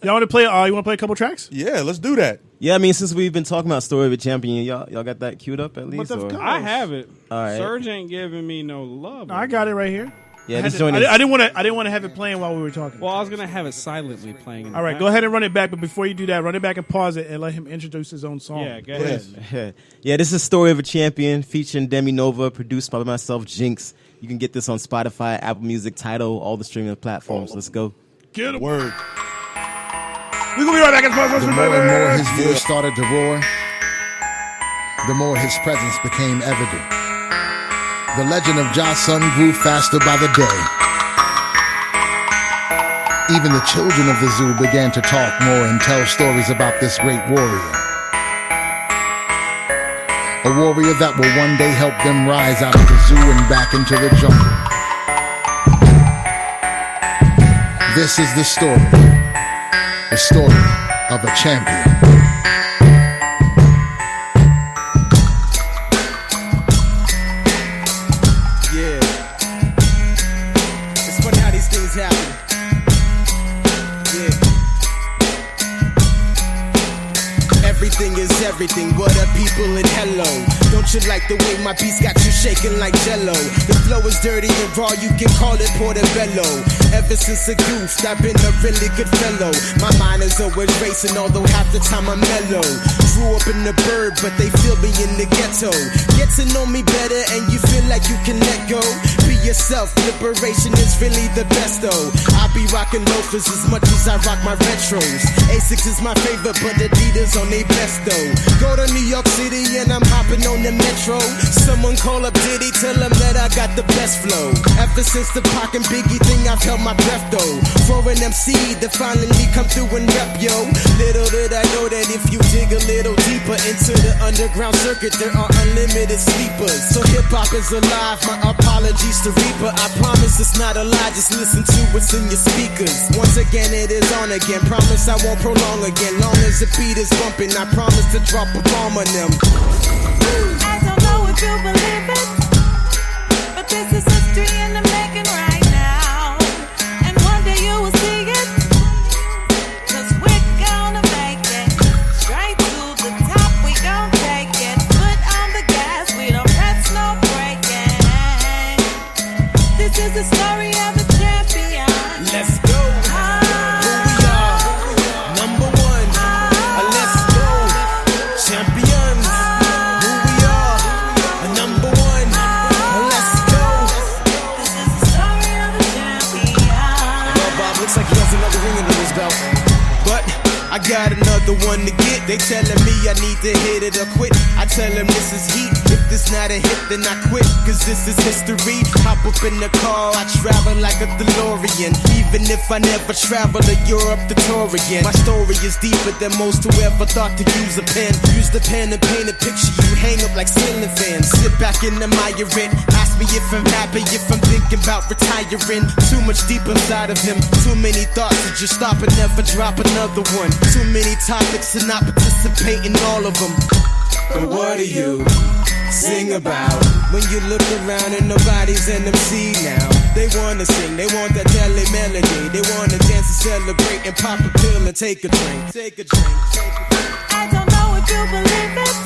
Y'all want to play? You want to play a couple tracks? Yeah, let's do that. Yeah, I mean, since we've been talking about Story of a Champion, y'all got that queued up at least? of or? course. I have it. All right. Serg ain't giving me no love. No, I got it right here. Yeah, I this joint is. didn't want to have it playing while we were talking. Well, I was gonna have it silently playing. All right, go ahead and run it back. But before you do that, run it back and pause it and let him introduce his own song. Yeah, go ahead. Yeah, this is Story of a Champion featuring Demi Nova, produced by myself, Jinx. You can get this on Spotify, Apple Music, Tidal, all the streaming platforms. Let's go. Get him. Word. We're going to be right back. The more and more his voice started to roar, the more his presence became evident. The legend of Ja's son grew faster by the day. Even the children of the zoo began to talk more and tell stories about this great warrior. A warrior that will one day help them rise out of the zoo and back into the jungle. This is the story of a champion. Yeah. It's funny how these things happen. Yeah. Everything is everything. What up, people, and hello. Don't you like the way my beats got you shaking like jello? The flow is dirty and raw, you can call it portobello. Ever since a youth, I've been a really good fellow. My mind is always racing, although half the time I'm mellow. Grew up in the bird, but they feel me in the ghetto. Get to know me better and you feel like you can let go. Be yourself, liberation is really the best though. I be rocking loafers as much as I rock my retros. A6 is my favorite, but Adidas on they best though. Go to New York City and I'm hopping on the metro. Someone call up Diddy, tell him that I got the best flow. Ever since the Pac and Biggie thing, I've held my breath though. For an MC to finally come through and rep, yo. Little did I know that if you dig a little deeper into the underground circuit, there are unlimited sleepers. So hip hop is alive, my apologies to Reaper. I promise it's not a lie, just listen to what's in your speakers. Once again it is on again, promise I won't prolong again. Long as the beat is bumping, I promise to drop a bomb on them. I don't know if you believe it, but this is history in the making right now. And one day you will see it, 'cause we're gonna make it. Straight to the top, we gon' take it. Foot on the gas, we don't press no braking. This is the story of a champion. Let's go. Who we are, number one. Let's go, champions. I got another one to get. They telling me I need to hit it or quit. I tell them this is heat. If this not a hit, then I quit. Cause this is history. Hop up in the car, I travel like a DeLorean. Even if I never travel to Europe to tour again. My story is deeper than most who ever thought to use a pen. Use the pen and paint a picture you hang up like ceiling fans. Sit back and admire it. Ask me if I'm happy, if I'm thinking about retiring. Too much deep inside of him. Too many thoughts to just stop and never drop another one. Too many topics to not participate in all of them. But what do you sing about when you look around and nobody's an MC now? They wanna sing, they want that tele melody. They wanna dance and celebrate and pop a pill and take a drink. Take a drink. I don't know if you believe it,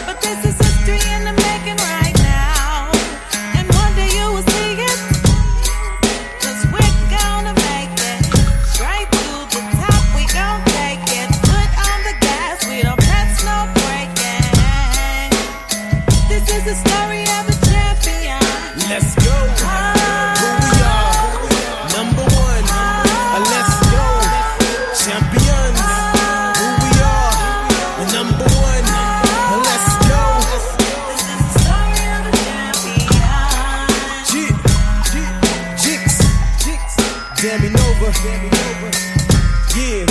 but this is history in the making right now. And one day you will see it, cause we're gonna make it. Right to the top, we gon' take it. Foot on the gas, we don't press no braking. This is the story of a champion. Let's go. Who we are, number one. Let's go. Champions. Who we are, number one. Let's go. This is the story of a champion. Jinx. Damn Nova. Yeah.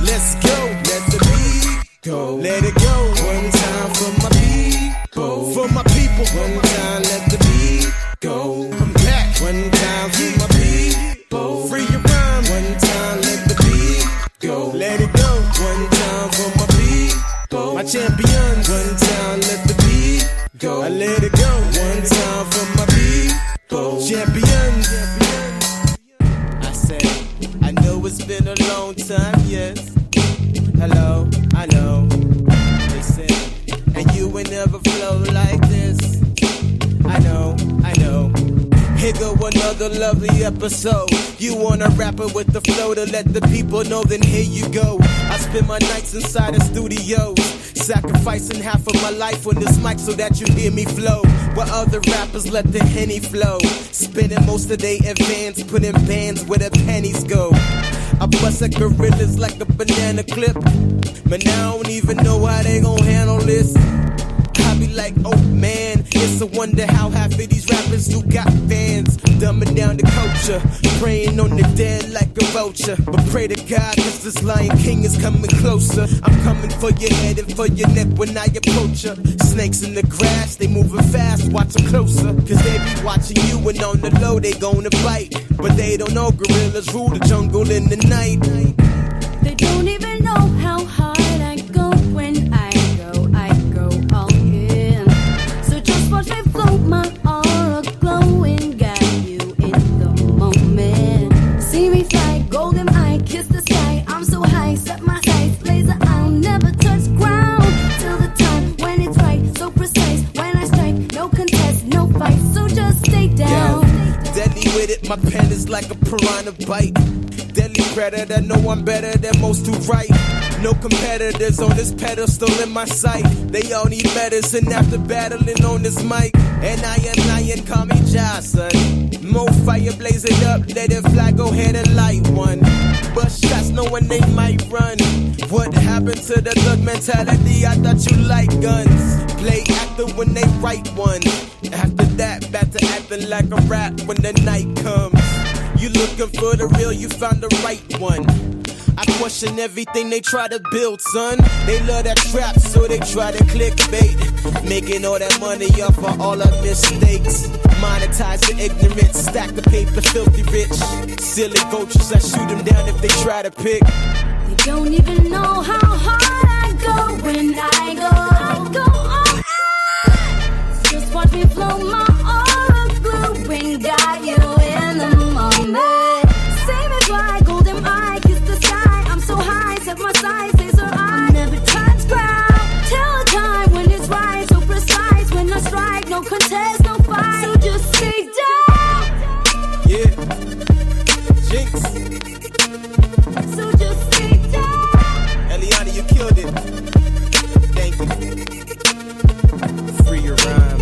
Let's go. Let the beat go. Let it go. One time for my people. For my people. One time let the beat go. I'm back. One time for my people. Free your rhyme. One time let the beat go. Let it go. One time for my people. My champions. One time let the beat go. I let it go. One time for my people. Champions. I say, I know it's been a long time, yes. Hello, I know. Listen, and you ain't never flow like this. I know. Here go another lovely episode. You want a rapper with the flow to let the people know, then here you go. I spend my nights inside the studios, sacrificing half of my life on this mic so that you hear me flow. While other rappers let the Henny flow, spending most of their advance, putting bands where the pennies go. I bust at gorillas like a banana clip, but now I don't even know how they gon' handle this. I be like, oh man, it's a wonder how half of these rappers who got fans. Dumbing down the culture, preying on the dead like a vulture. But pray to God, cause this Lion King is coming closer. I'm coming for your head and for your neck when I approach ya. Snakes in the grass, they moving fast, watch them closer. Cause they be watching you and on the low they gonna bite. But they don't know gorillas rule the jungle in the night. They don't even know how hard I go when I go all in. So just watch me float, my aura glowing, got you in the moment. See me fly, golden eye, kiss the sky. I'm so high, set my sights, laser, I'll never touch ground. Till the time when it's right, so precise. When I strike, no contest, no fight, so just stay down. Deadly with it, my pen is like a piranha bite. Deadly predator, know I'm better than most who write. No competitors on this pedestal in my sight. They all need medicine after battling on this mic. And I am call me Johnson. More fire blazing up, let it fly, go ahead and light one. Bust shots knowing they might run. What happened to the thug mentality? I thought you liked guns. Play actor when they write one. After that, back to acting like a rap when the night comes. You looking for the real, you found the right one. I question everything they try to build, son. They love that trap, so they try to clickbait. Making all that money off of all our mistakes. Monetize the ignorance, stack the paper, filthy rich. Silly vultures, I shoot them down if they try to pick. They don't even know how hard I go when I go all in. Just watch me flow, my aura glowing, got you in the moment. See me fly, golden eye, kiss the sky. I'm so high, set my sights, laser eye. Never touch ground. Till a time when it's right, so precise. When I strike, no contest, no fight. So just stay down. Yeah, Jinx. So just stay down. Eliana, you killed it. Thank you. Free your rhyme.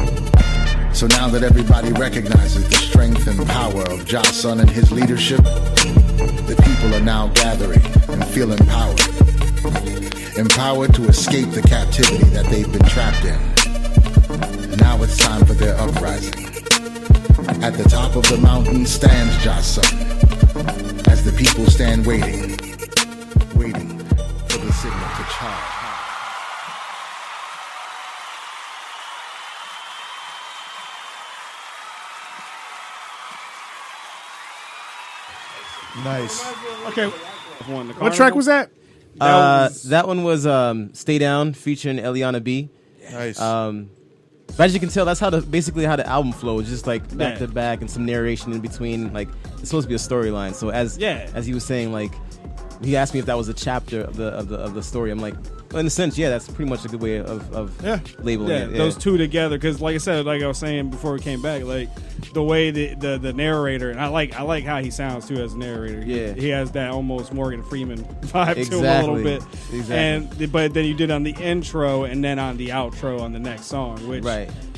So now that everybody recognizes the strength and power of Ja Sun and his leadership, the people are now gathering and feel empowered. Empowered to escape the captivity that they've been trapped in. Now it's time for their uprising. At the top of the mountain stands Ja Sun, as the people stand waiting for the signal to charge. Nice. Okay, Won the what track was that? That one was "Stay Down" featuring Eliana B. Nice. But as you can tell, that's basically how the album flows, just like back to back and some narration in between. Like it's supposed to be a storyline. So as he was saying, like he asked me if that was a chapter of the story. I'm like, well, in a sense, yeah, that's pretty much a good way of labeling it. Yeah. Those two together, because like I said, like I was saying before we came back, like the way the narrator, and I like how he sounds too as a narrator. Yeah, he has that almost Morgan Freeman vibe to him a little bit. Exactly. But then you did on the intro and then on the outro on the next song, which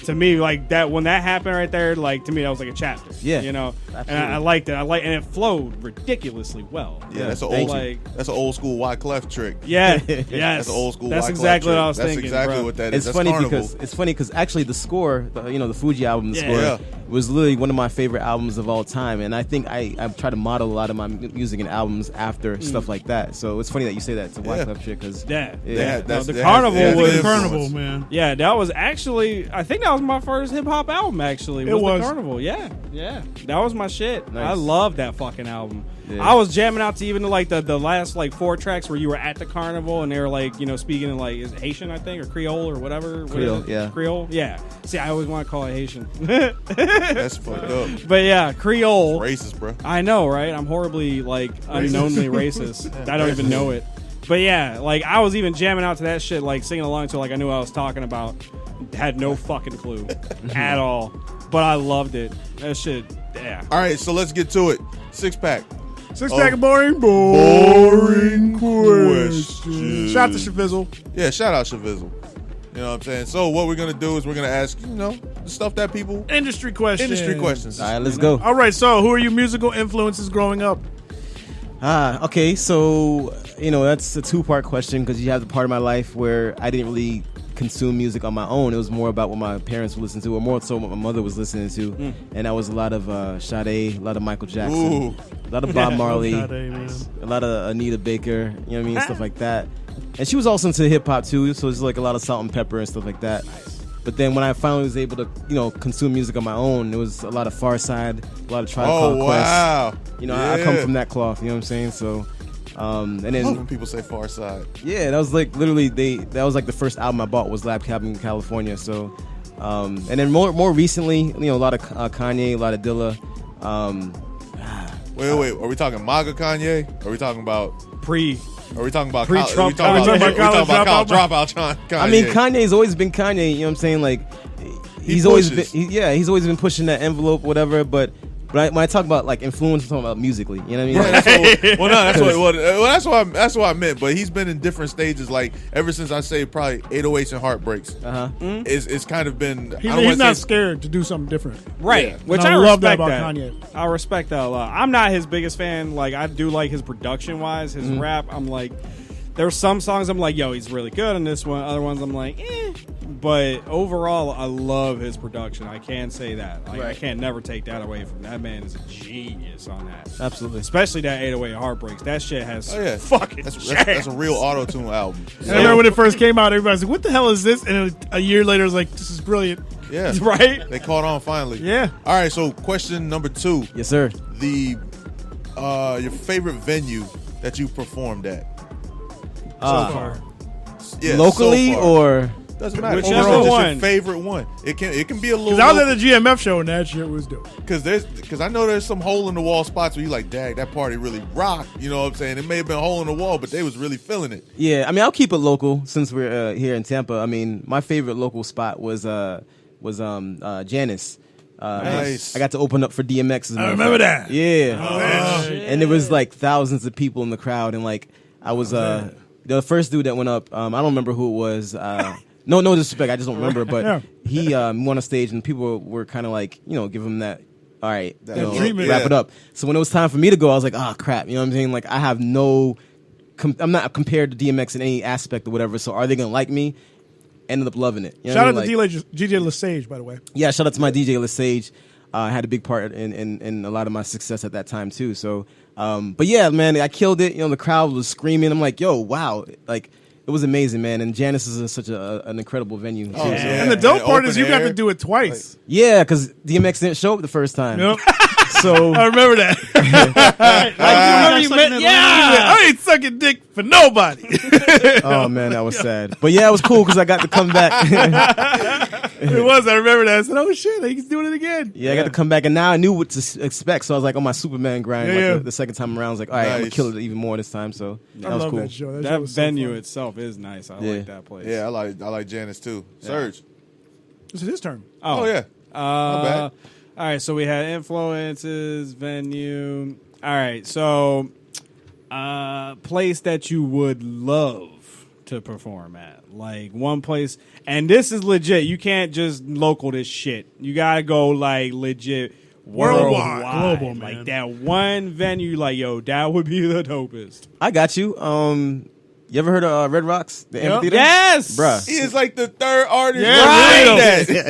to me, like that when that happened right there, like to me that was like a chapter. Yeah, you know, absolutely. and I liked it. And it flowed ridiculously well. Yeah, that's an old school Wyclef trick. Yeah, yes, that's an old school. That's Wyclef exactly trick. what I was that's thinking. Exactly bro. what that is. That's Funny Carnival. because actually the score, the Fuji album, score was literally one of my favorite albums of all time, and I think I try to model a lot of my music and albums after stuff like that. So it's funny that you say that. It's a Wyclef trick because the Carnival was Carnival, man. Yeah, that was actually I think that was my first hip hop album. Actually, was the Carnival. Yeah, that was my shit. Nice. I love that fucking album. Yeah. I was jamming out to even like the last like 4 tracks where you were at the Carnival and they were like speaking in like is it Haitian I think or Creole or whatever. Creole, yeah. Creole, yeah. See, I always want to call it Haitian. That's fucked up. But yeah, Creole. It's racist, bro. I know, right? I'm horribly like unknowingly racist. I don't even know it. But yeah, like I was even jamming out to that shit, like singing along to like I knew what I was talking about. Had no fucking clue at all. But I loved it. That shit, yeah. All right, so let's get to it. 6-pack. 6-pack of boring questions. Shout out to Shavizzle. Yeah, shout out Shavizzle. You know what I'm saying? So what we're going to do is we're going to ask, the stuff that people... Industry questions. All right, let's go. All right, so who are your musical influences growing up? Okay, so, that's a 2-part question because you have the part of my life where I didn't really consume music on my own. It was more about what my parents would listen to, or more so what my mother was listening to. And that was a lot of Sade, a lot of Michael Jackson, a lot of Bob Marley, a lot of Anita Baker, you know what I mean, stuff like that. And she was also into hip-hop too, so it's like a lot of Salt and Pepper and stuff like that. But then when I finally was able to, consume music on my own, it was a lot of Farside, a lot of Tribe Called Quest. Wow. I come from that cloth, you know what I'm saying? So, and then when people say Farside. Yeah, that was like literally that was like the first album I bought was Lab Cabin in California. So, and then more recently, a lot of Kanye, a lot of Dilla. Wait, are we talking MAGA Kanye? Are we talking about pre? Are we talking about pre-Trump? college dropout Kanye? I mean, Kanye's always been Kanye. You know what I'm saying? Like, he's always been pushing that envelope, whatever. But when I talk about like influence, I'm talking about musically. You know what I mean? That's what I meant. But he's been in different stages. Like ever since I say probably 808s and Heartbreaks. It's kind of been. He's not scared to do something different, right? Yeah. Which I love that about Kanye. I respect that a lot. I'm not his biggest fan. Like I do like his production wise, his rap. I'm like, there's some songs I'm like, yo, he's really good on this one. Other ones I'm like, eh. But overall, I love his production. I can say that. Like, I can't never take that away from him. That man is a genius on that. Absolutely. Especially that 808 Heartbreaks. That shit has fucking that's a real auto-tune album. I remember when it first came out, everybody was like, what the hell is this? And a year later, it was like, this is brilliant. Yeah. Right? They caught on finally. Yeah. All right, so question number 2. Yes, sir. Your favorite venue that you performed at? So far. Yeah, locally so far. Or... Doesn't matter. Whichever one. Your favorite one. It can be a little. Because I was at the GMF show and that shit was dope. Because I know there's some hole in the wall spots where you like, dang, that party really rocked. You know what I'm saying? It may have been a hole in the wall, but they was really feeling it. Yeah, I mean, I'll keep it local since we're here in Tampa. I mean, my favorite local spot was Janice. Nice. I got to open up for DMX. I remember that. Yeah. And there was like thousands of people in the crowd, and like I was the first dude that went up. I don't remember who it was. No disrespect. I just don't remember. But Yeah. he went on stage and people were kind of like, give him that. All right, treatment. wrap it up. So when it was time for me to go, I was like, oh crap. You know what I'm saying? Like I have no, I'm not compared to DMX in any aspect or whatever. So are they gonna like me? Ended up loving it. You know Shout out what I to mean? DJ Lesage, by the way. Yeah, shout out to my DJ Lesage. Had a big part in a lot of my success at that time too. So, but yeah, man, I killed it. The crowd was screaming. I'm like, yo, wow, like it was amazing, man. And Janice is such an incredible venue. Too, so. And the dope part is you got to do it twice. Yeah, because DMX didn't show up the first time. Yep. So I remember that. I ain't sucking dick for nobody. oh man, that was sad. But yeah, it was cool because I got to come back. It was. I remember that. I said, "Oh shit, he's doing it again." Yeah, I got to come back, and now I knew what to expect. So I was like on my Superman grind. Yeah. The second time around, I was like, all right, I'm gonna kill it even more this time. So that I was love cool. that show. That show That was so venue fun. itself is nice. I Yeah. like that place. Yeah, I like Janice too. Serge. This is his turn. Oh yeah. My bad. All right, so we had influences, venue. All right, so place that you would love to perform at, like one place, and this is legit. You can't just local this shit. You gotta go like legit worldwide, Global, man. Like that one venue, like yo, that would be the dopest. I got you. You ever heard of Red Rocks? The amphitheater? Yes, Bruh. He is like the third artist. Yeah, right.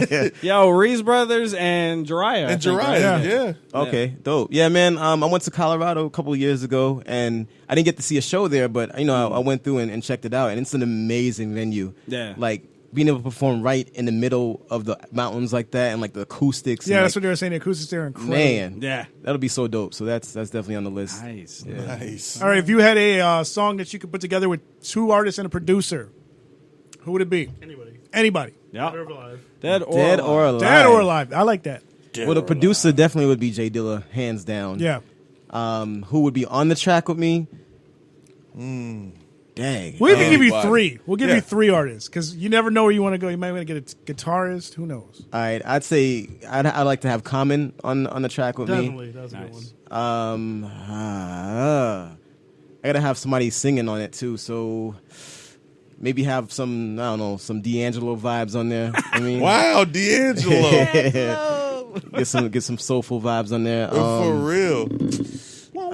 That. Yo, Reese Brothers and Jiraiya. I And think, right? Jiraiya, yeah. Okay, dope. Yeah, man. I went to Colorado a couple of years ago, and I didn't get to see a show there, but I went through and checked it out, and it's an amazing venue. Yeah. Like being able to perform right in the middle of the mountains like that, and like the acoustics. Yeah, and, that's what they were saying. The acoustics there are incredible. man. Yeah. That'll be so dope. So that's definitely on the list. Nice. Nice. All right, if you had a song that you could put together with two artists and a producer, who would it be? Anybody. Yeah. Dead or alive. Dead or Dead or alive. Dead or alive. I like that. Well, the producer definitely would be Jay Dilla, hands down. Yeah. Who would be on the track with me? Dang. We'll even give you Anybody. three. We'll give Yeah. you three artists because you never know where you want to go. You might want to get a guitarist. Who knows? All right, I'd say I'd like to have Common on the track with Definitely, that's a good one. me. I gotta have somebody singing on it too, so maybe have some some D'Angelo vibes on there. I mean, Wow, D'Angelo. get some soulful vibes on there. For real.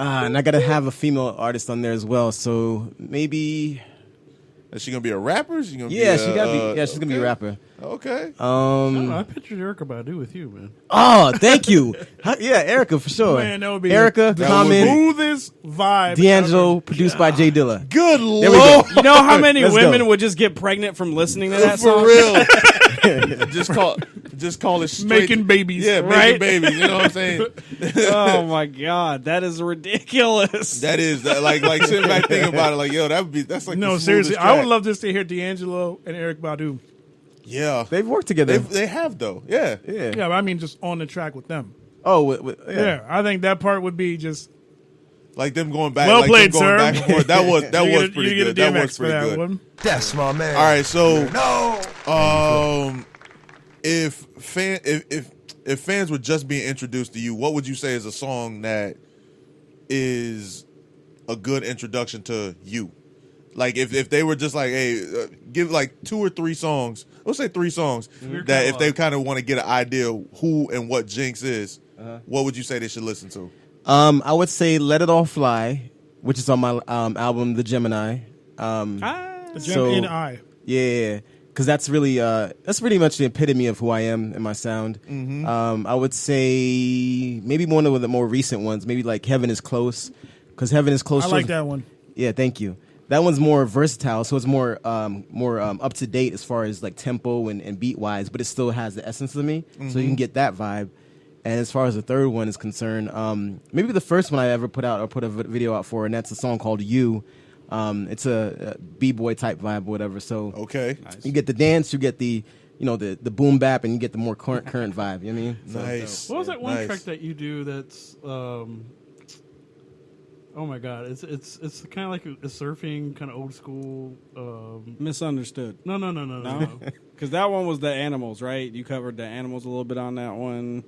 And I gotta have a female artist on there as well. So maybe, Is she gonna be a rapper? Is she gonna yeah, be she gotta be. Yeah, she's gonna be a okay. rapper. Okay. I pictured Erica Badu with you, man. Oh, thank you. Yeah, Erica for sure. Man, that would be Erica, the Common, smoothest vibe. D'Angelo, ever. produced by Jay Dilla. Good There we lord. go. You know how many Let's women go. would just get pregnant from listening to that For song? real. just call it straight. Making babies. Yeah, Right? making babies. You know what I'm saying? Oh my god, that is ridiculous. That is like sitting back thinking about it. Like, yo, that's like No, the seriously, smoothest I would track. love just to hear D'Angelo and Eric Badu. Yeah, They've worked together. they have though. Yeah. Yeah. Yeah, but I mean just on the track with them. Oh, Yeah, I think that part would be just Like them going back. well like played, them going sir. back and forth. That was You pretty get a good. That DMX was for pretty that good. one. That's my man. All right, so if fans were just being introduced to you, what would you say is a song that is a good introduction to you? Like if they were just like, hey, give like 2 or 3 songs. Let's say 3 songs that if they kind of want to get an idea of who and what Jinx is, what would you say they should listen to? I would say "Let It All Fly," which is on my album "The Gemini." The gem So- in I. Yeah, because that's pretty much the epitome of who I am and my sound. I would say maybe one of the more recent ones, maybe like "Heaven Is Close," because "Heaven Is Close." I like that one. Yeah, thank you. That one's more versatile, so it's more up to date as far as like tempo and beat wise, but it still has the essence of me, so you can get that vibe. And as far as the third one is concerned, maybe the first one I ever put a video out for, and that's a song called "You." It's a b-boy type vibe, or whatever. So Okay, you get the dance, you get the the boom bap, and you get the more current vibe. You know what I mean? So, nice. What was that one Nice. track that you do that's oh my god, it's kind of like a surfing kind of old school Misunderstood. no. Because that one was the animals, right? You covered the animals a little bit on that one.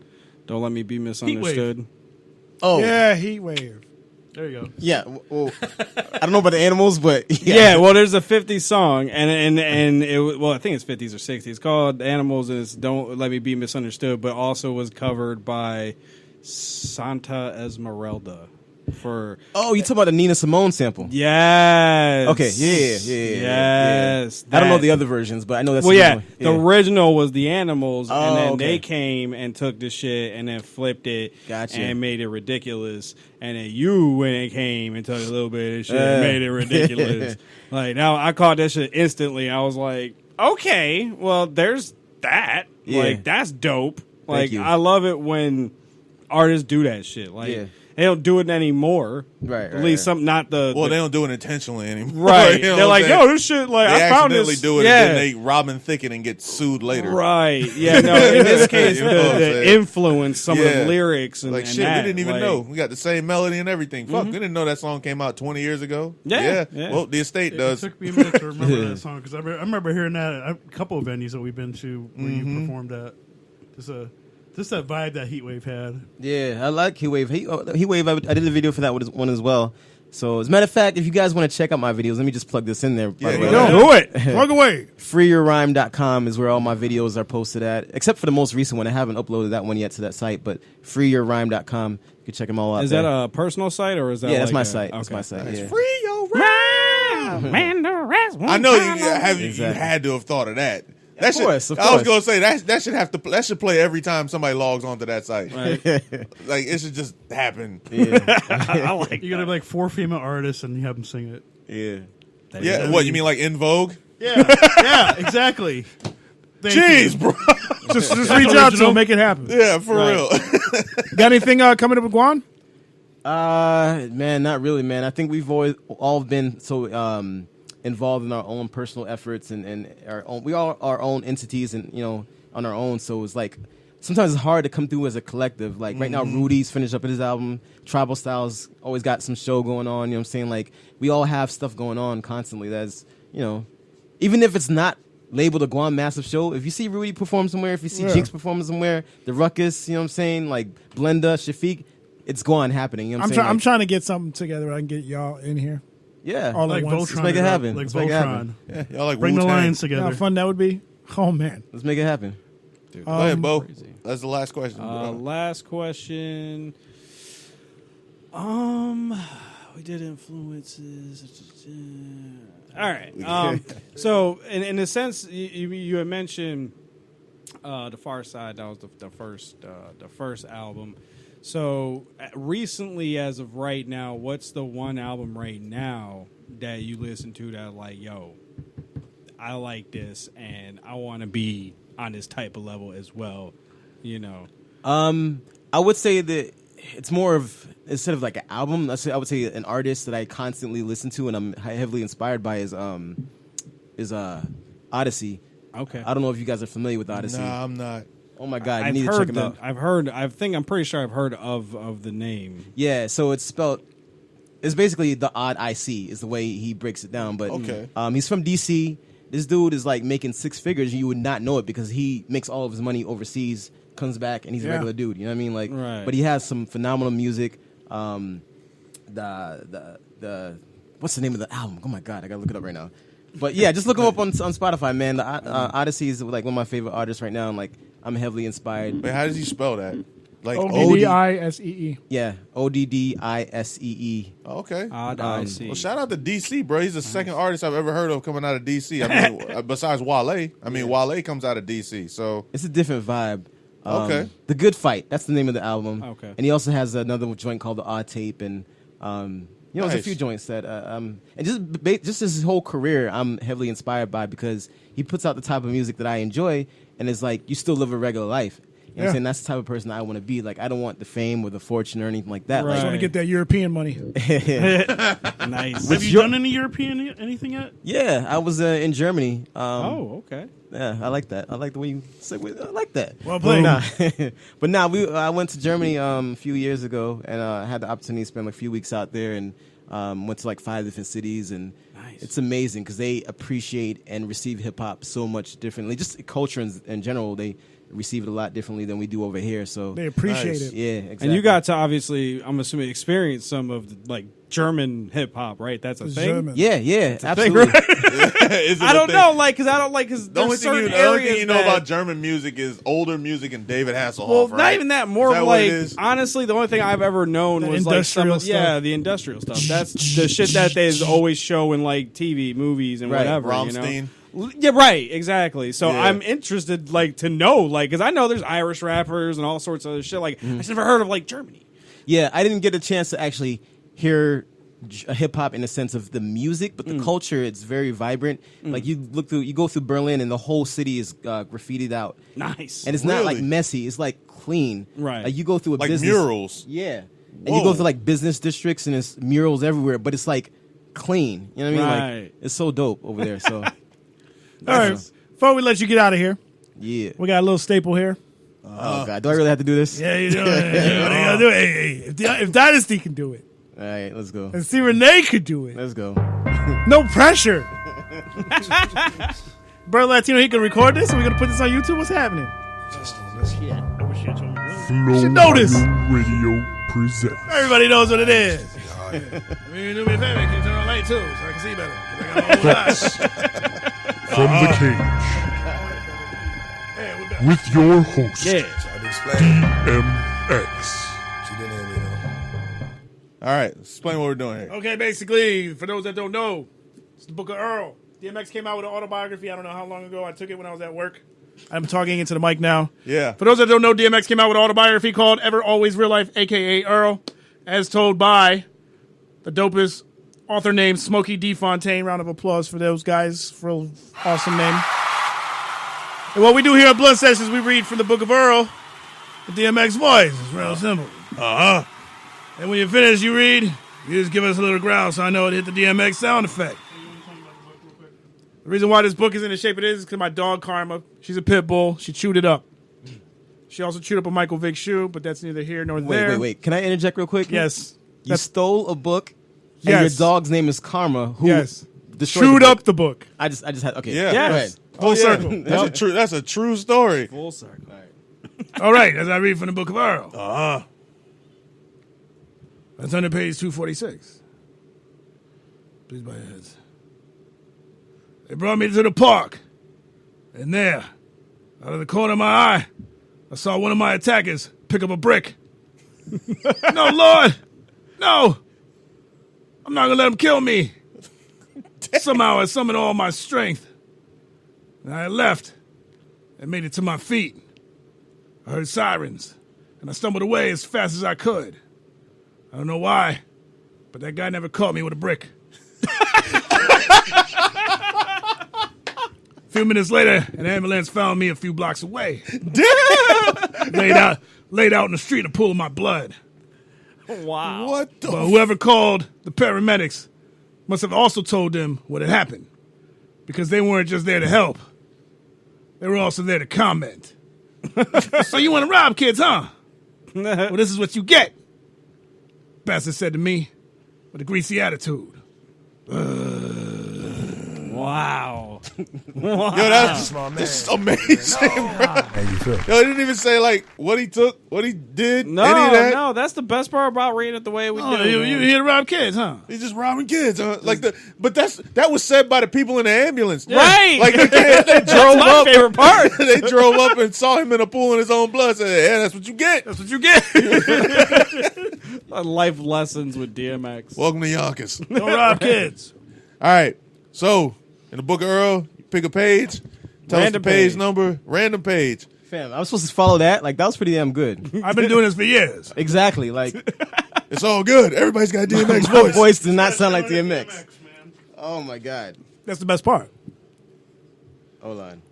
Don't let me be misunderstood. oh Yeah, Heat Wave. There you go. Yeah, well, I don't know about the animals, but Yeah, well, there's a 50s song, and I think it's 50s or 60s. It's called Animals, and it's Don't Let Me Be Misunderstood, but also was covered by Santa Esmeralda for... Oh, you talking about the Nina Simone sample? Yes. Okay, yeah. Yes. I don't know the other versions, but I know that's Well, the yeah, one. the original was the Animals, and then okay. they came and took the shit and then flipped it Gotcha. and made it ridiculous. And then you when it came and took a little bit of the shit and made it ridiculous. Like, now I caught that shit instantly. I was like, okay, well, there's that. Yeah. Like, that's dope. Like, you. I love it when artists do that shit. Like, Yeah. they don't do it anymore. Right, At least something, not the... Well, the- they don't do it intentionally anymore. Right. You know They're what like, I'm saying? yo, this shit, like, They I found accidentally this. do it, yeah. and then they Robin Thicke and get sued later. Right. Yeah, no, in this case, You know what I'm the saying? influence, some of the lyrics and like, and shit, that, we didn't even like- know. We got the same melody and everything. Fuck, we didn't know that song came out 20 years ago. Yeah. Well, the estate It does. took me a minute to remember that song because I remember hearing that at a couple of venues that we've been to where you performed at. Just that vibe that Heatwave had. Yeah, I like Heatwave. Heatwave, I did a video for that one as well. So, as a matter of fact, if you guys want to check out my videos, let me just plug this in there. by the way. Do it. Plug away. freeyourrhyme.com is where all my videos are posted at, except for the most recent one. I haven't uploaded that one yet to that site, but freeyourrhyme.com. You can check them all out. Is there. that a personal site or is that? Yeah, that's like my a- site. Okay. That's my site. Yeah. Free your Man, the rest I know you Exactly. had to have thought of that. Of course. I was gonna say that should play every time somebody logs onto that site. Right. Like it should just happen. I like You got to have like 4 female artists and you have them sing it. Yeah. Yeah. What you mean, like In Vogue? Yeah, exactly. Thank Jeez, you. bro. Just reach out to him, make it happen. Yeah, for real. Got anything coming up with Guan? Man, not really, man. I think we've always all been so involved in our own personal efforts and our own. We are our own entities, and on our own. So it's like sometimes it's hard to come through as a collective. Like right now, Rudy's finished up with his album. Tribal Styles always got some show going on. You know what I'm saying? Like we all have stuff going on constantly. That's even if it's not labeled a Guam massive show. If you see Rudy perform somewhere, if you see Jinx perform somewhere, the Ruckus, you know what I'm saying? Like Blenda, Shafiq, it's Guam happening. You know what I'm saying? I'm trying to get something together. I can get y'all in here. Yeah. All Like at once. Voltron. Let's make it happen. Like Let's make it happen. Voltron. Yeah, y'all like Bring the Wu-Tang. lions You know together. how fun that would be? Oh, man. Let's make it happen. Go ahead, Bo. That's the last question. Last question. We did influences. All right. So, in a sense, you had mentioned the Far Side. That was the first album. So, recently, as of right now, what's the one album right now that you listen to that like, yo, I like this and I want to be on this type of level as well, I would say that it's more of, instead of like an album, I would say an artist that I constantly listen to and I'm heavily inspired by is Odyssey. Okay. I don't know if you guys are familiar with Odyssey. Nah, I'm not. Oh my God, you I've need to heard check him out. I'm pretty sure I've heard of the name. Yeah, so it's spelled. It's basically the odd IC is the way he breaks it down. But Okay. He's from DC. This dude is like making 6 figures. You would not know it because he makes all of his money overseas, comes back, and he's a regular dude. You know what I mean? Like, Right. But he has some phenomenal music. The what's the name of the album? Oh my God, I gotta look it up right now. But yeah, just look him up on Spotify, man. The Odyssey is like one of my favorite artists right now, and like I'm heavily inspired. Wait, how does he spell that? Like ODDISEE. Yeah, ODDISEE. Oh, okay. I see. Well, shout out to DC, bro. He's the second artist I've ever heard of coming out of DC. I mean, besides Wale. I mean, Wale comes out of DC, so It's a different vibe. Okay. The Good Fight. That's the name of the album. Okay. And he also has another joint called The Odd Tape, and there's a Nice. few joints that and just his whole career, I'm heavily inspired by because he puts out the type of music that I enjoy, and it's like you still live a regular life. You know what I'm saying? That's the type of person I want to be. Like, I don't want the fame or the fortune or anything like that. Right. Just want to get that European money. Nice. Have you done any European anything yet? Yeah, I was in Germany. Okay. Yeah, I like that. I like the way you say it. I like that. Well played. But I went to Germany a few years ago, and I had the opportunity to spend a few weeks out there, and went to like 5 different cities, and it's amazing because they appreciate and receive hip hop so much differently. Just culture in general, they receive it a lot differently than we do over here. So They appreciate it. yeah, exactly. And you got to obviously, I'm assuming, experience some of like German hip hop, right? That's a thing. German. yeah, thing, absolutely. Is it I a don't thing? know, like, because The only there's thing, certain the only areas thing you know that- about German music is older music and David Hasselhoff. Well, right? not even that. More Is that of what it like, is? honestly, the only thing I've ever known The was like some industrial of, yeah, stuff. the industrial stuff. That's the shit that they always show in like TV, movies, and Right. whatever. Rammstein. You know? Yeah, right, exactly. So Yeah. I'm interested, like, to know, like, because I know there's Irish rappers and all sorts of other shit. Like, I just never heard of like Germany. Yeah, I didn't get a chance to actually hear hip hop in the sense of the music, but the culture, it's very vibrant. Like you go through Berlin and the whole city is graffitied out. Nice. And it's not like Really? messy, it's like clean. Right. Like you go through a Like business murals. Yeah. And you go Whoa. through like business districts and it's murals everywhere, but it's like clean. You know what I mean? Right. Like it's so dope over there. So All right. Before we let you get out of here, yeah. we got a little staple here. Oh god, do I really have to do this? Yeah, you do it. What are you gonna do? Hey, if Dynasty can do it, All right, let's go. and see Renee could do it, Let's go. no pressure. Bro Latino, he can record this. Are we gonna put this on YouTube? What's happening? Flow should know this. Radio presents. Everybody knows what it is. I mean, do me a favor, can you turn on light too, so I can see better? 'Cause I got all eyes. From the cage. Hey, we're back. With your host, Yeah. DMX. All right, explain what we're doing here. Okay, basically, for those that don't know, it's the Book of Earl. DMX came out with an autobiography. I don't know how long ago. I took it when I was at work. I'm talking into the mic now. Yeah. For those that don't know, DMX came out with an autobiography called Ever Always Real Life, a.k.a. Earl, as told by the dopest author named Smokey D. Fontaine. Round of applause for those guys. Real awesome name. And what we do here at Blood Sessions, we read from the Book of Earl, the DMX voice. It's real simple. Uh-huh. And when you finish, you read, you just give us a little growl so I know it hit the DMX sound effect. The reason why this book is in the shape it is because my dog Karma, she's a pit bull. She chewed it up. She also chewed up a Michael Vick shoe, but that's neither here nor there. Wait. Can I interject real quick? Yes. You stole a book and Yes. your dog's name is Karma, who Yes. destroyed Chewed the book. up the book. I just had okay. Yeah. Go ahead. Yes. Full circle. That's a true story. Full circle. All right, as I read from the Book of Earl. Uh-huh. That's under page 246. Please bow your heads. They brought me to the park. And there, out of the corner of my eye, I saw one of my attackers pick up a brick. No, Lord! No! I'm not gonna let him kill me. Somehow I summoned all my strength. And I left and made it to my feet. I heard sirens, and I stumbled away as fast as I could. I don't know why, but that guy never caught me with a brick. A few minutes later, an ambulance found me a few blocks away. laid out in the street, a pool of my blood. Wow. What the But whoever called the paramedics must have also told them what had happened, because they weren't just there to help. They were also there to comment. So you want to rob kids, huh? Well, this is what you get, Bastard said to me with a greasy attitude. Wow. Yo, that's amazing, bro. How you feel? Yo, he didn't even say like what he took, what he did, No, any of that. no, that's the best part about reading it the way we Oh, do. you man. here to rob kids, huh? He's just robbing kids. But that was said by the people in the ambulance. Right. Like they drove my up. favorite part. They drove up and saw him in a pool in his own blood. Said, "Yeah, that's what you get. That's what you get. Life lessons with DMX. Welcome to Yonkers." Don't rob kids. All right. So in the Book of Earl, you pick a page, tell us Random the page page. number, random page. Fam, I was supposed to follow that. Like that was pretty damn good. I've been doing this for years. Exactly. Like It's all good. Everybody's got DMX my voice. voice did not sound like DMX. Oh my god. That's the best part. Hold on.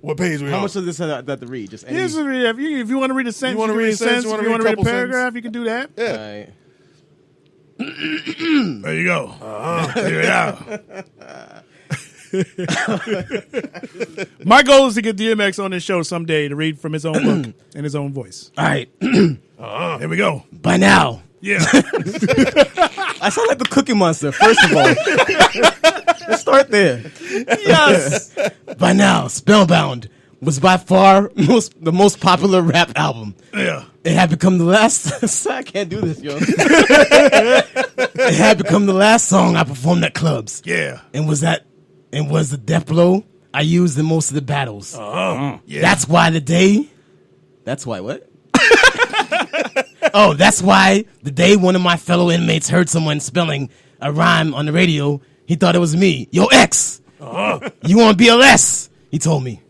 What page we How on? much of this have I got to read? Just any. Here's if you want to read a sentence, You wanna read a sentence, you If wanna you want read to a read a couple paragraph, you can do that. Yeah. Alright. There you go. Figure it out. My goal is to get DMX on this show someday to read from his own book in his own voice. All right. Here we go. By now, Yeah. I sound like the Cookie Monster. First of all, let's start there. Yes. By now, spellbound was by far the most popular rap album. Yeah. It had become the last. I can't do this, yo. It had become the last song I performed at clubs. Yeah. And was the death blow I used in most of the battles. Oh, yeah. That's why That's why what? Oh, that's why the day one of my fellow inmates heard someone spelling a rhyme on the radio, he thought it was me. Yo, X, you on BLS? He told me.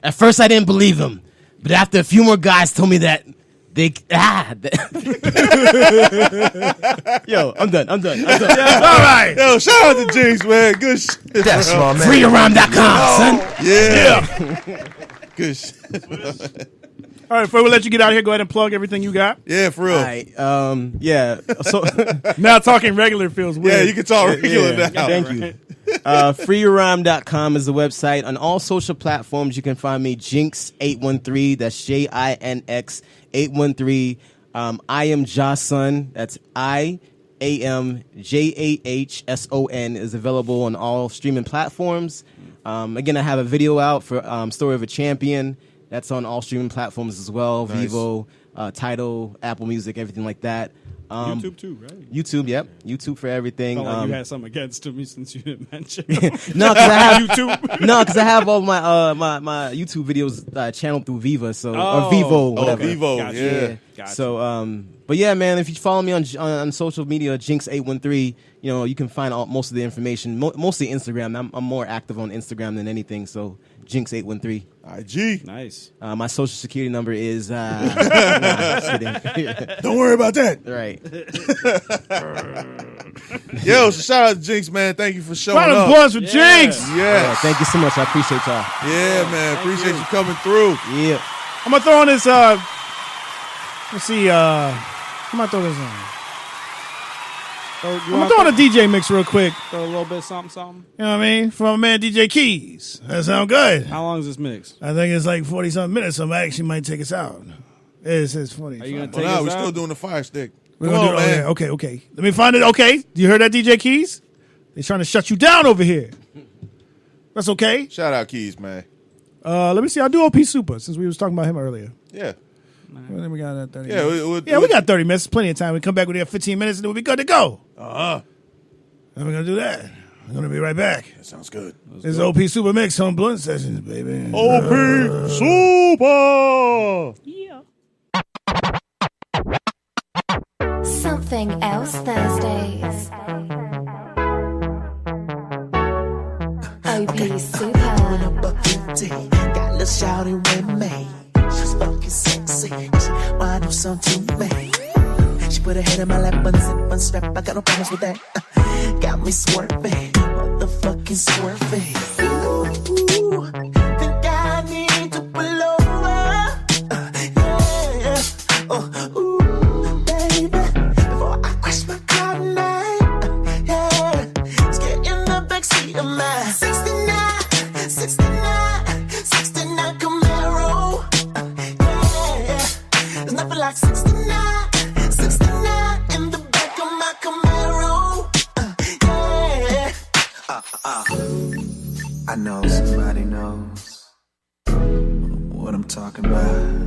At first, I didn't believe him, but after a few more guys told me that Yo, I'm done. All right. Yo, shout out to Jinx, man. Good shit. That's my man. FreeYourRhyme.com, son. Yeah. Good shit. All right, before we let you get out of here, go ahead and plug everything you got. Yeah, for real. All right, yeah. So Now talking regular feels weird. Yeah, you can talk regular now. Thank you. FreeYourRhyme.com is the website. On all social platforms, you can find me Jinx813. That's JINX 813. I am Jason. That's IAMJAHSON. Is available on all streaming platforms. Again, I have a video out for Story of a Champion. That's on all streaming platforms as well. Nice. Tidal, Tidal, Apple Music, everything like that. YouTube too, right? YouTube, yep. YouTube for everything. Felt like you had something against me since you didn't mention. No, because I have YouTube. No, because I have all my my YouTube videos channeled through Viva, so or Vivo, whatever. Vivo, Gotcha. yeah. Gotcha. So, but yeah, man, if you follow me on social media, Jinx813, you can find most of the information. Mostly Instagram. I'm more active on Instagram than anything. So Jinx813. IG. Nice. My social security number is. Nah, just kidding. Don't worry about that. Right. Yo, so shout out to Jinx, man. Thank you for showing Round of up. applause for Jinx. Yeah. Thank you so much. I appreciate y'all. Yeah, man. Appreciate you coming through. Yeah. I'm gonna throw on this. Let's see. I'm gonna throw this on. I'm gonna throw on a DJ mix real quick. Throw a little bit something. You know what I mean? From my man DJ Keys. That sound good. How long is this mix? I think it's like 40-something minutes, so I actually might take us out. It says 40. Are you gonna Well, take nah, us we're out? still doing the fire stick. We're Come gonna on, do it. man. Okay. Let me find it. Okay. You heard that, DJ Keys? They're trying to shut you down over here. That's okay. Shout out Keys, man. Let me see. I'll do OP Super since we was talking about him earlier. Yeah. Well, then we got 30 Yeah, minutes. We got 30 minutes. Plenty of time. We come back with 15 minutes and then we'll be good to go. And we're going to do that. We're going to be right back. That sounds good. This is OP Super Mix on Blunt Sessions, baby. OP Super! Something Else Thursdays. OP Super. Got a little shawty with me. She's fucking sexy. She wanna do something to me. She put her head in my lap, unzip, unstrap. I got no problems with that. Got me swerving, motherfucking swerving. Ooh, think I need to pull over. Yeah. Ooh, baby, before I crash my car tonight. Yeah, let's get in the backseat of my 69 Camaro. Yeah, there's nothing like 69 in the back of my Camaro. Yeah. I know somebody knows what I'm talking about.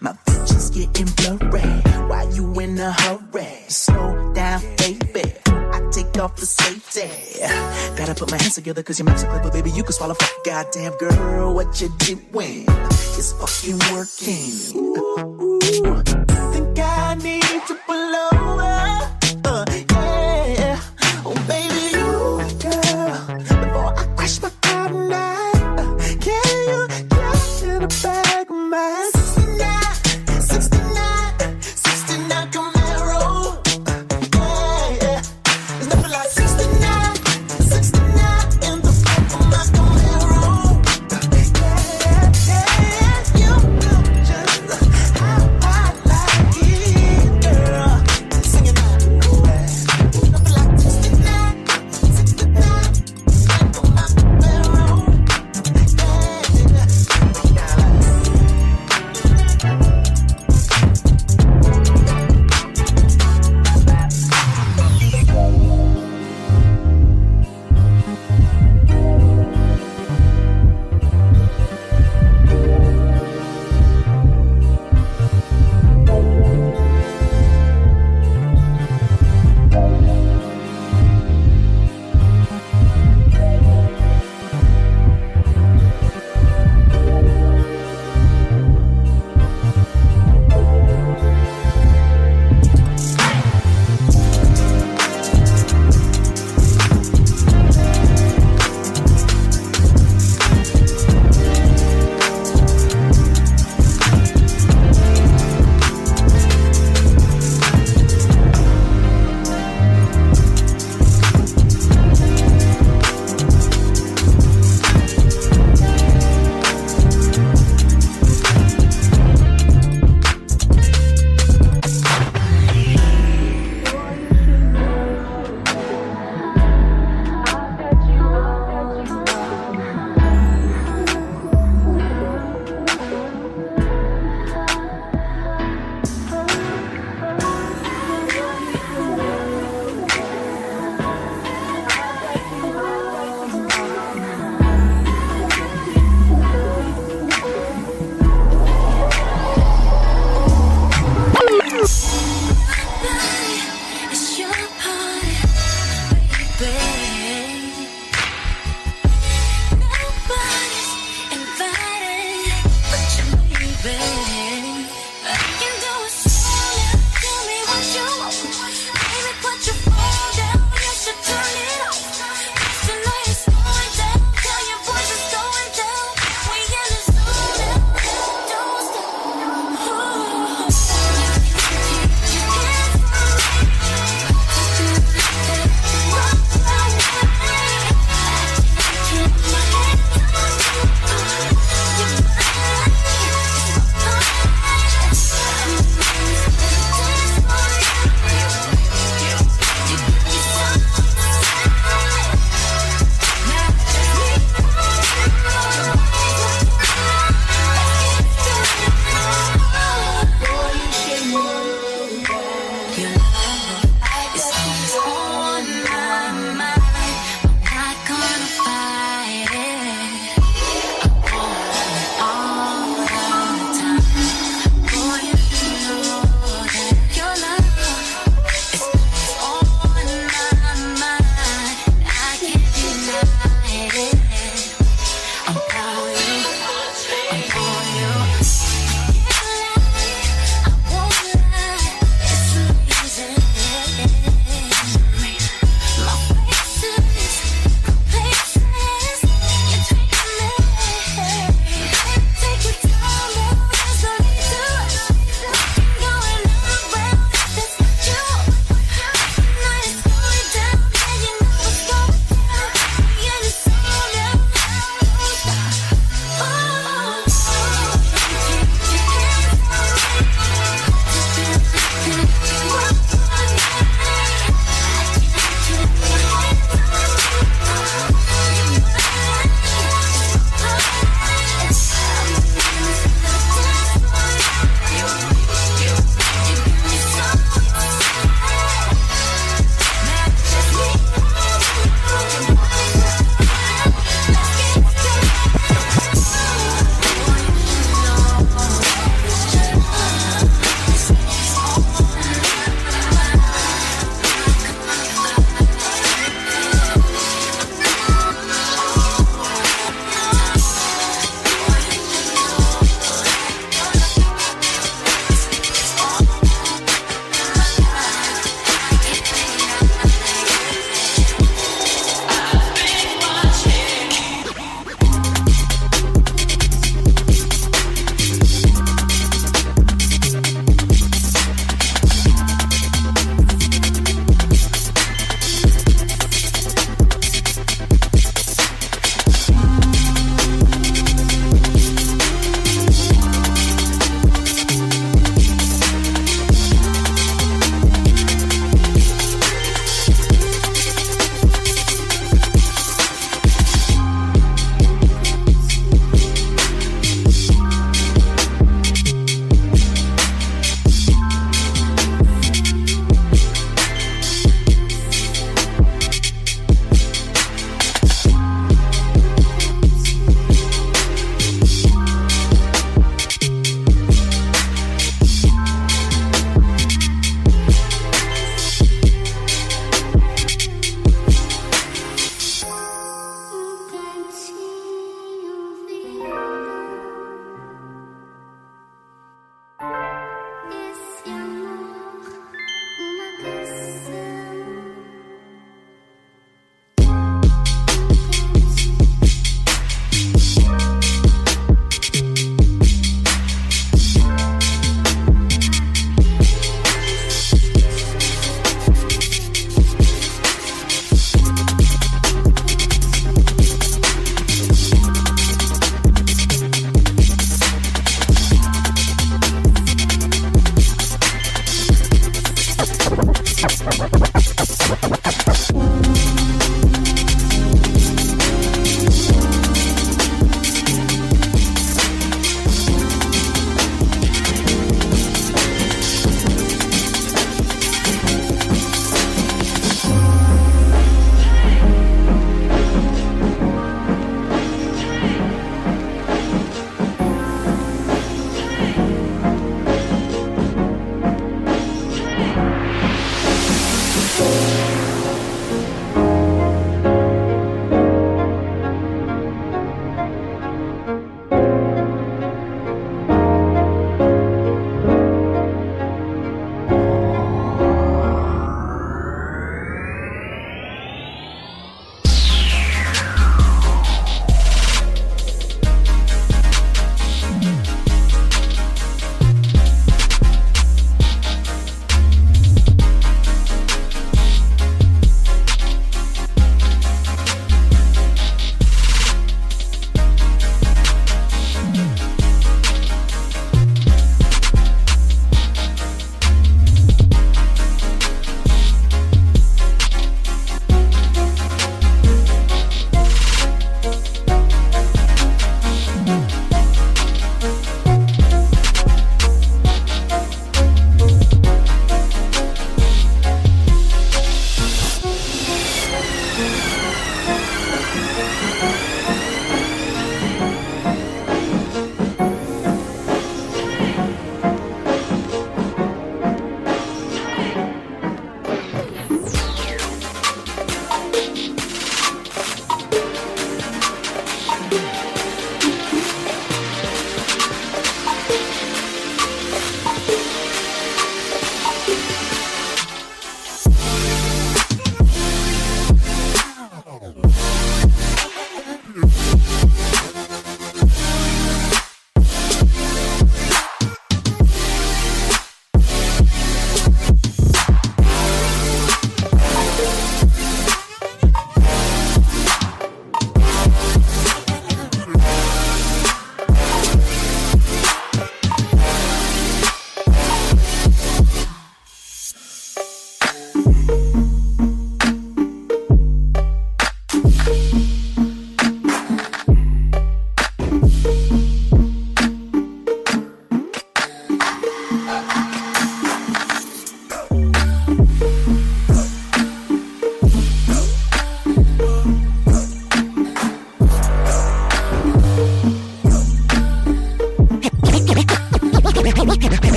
My vision's getting blurry. Why you in a hurry? Slow down, baby. I take off the safety. Gotta put my hands together cause your mouth's a clipper, baby. You can swallow fuck. Goddamn girl, what you doing? It's fucking working. Ooh, think I need to pull over. Yeah. Oh, baby, you, girl. Before I crash my car tonight, can you get in the back of my 69 Camaro? Yeah. There's nothing like 69 in the back of my Camaro. Yeah. You know just how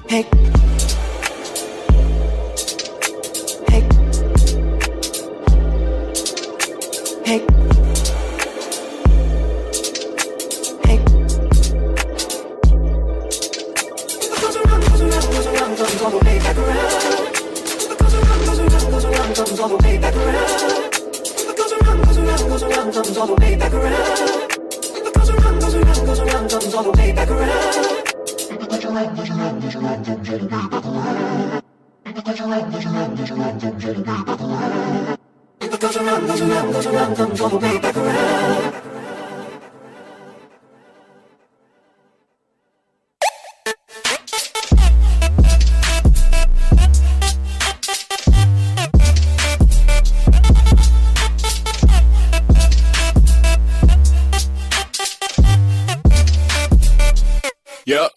Hey. Hey. Hey. Hey. Goes around, goes around, goes around, comes all the way back around. Goes around, goes around, goes around, comes all the way back around. Goes around, goes around, goes around, comes all the way back around. Goes around, goes around, goes around, comes all the way back around. Yep.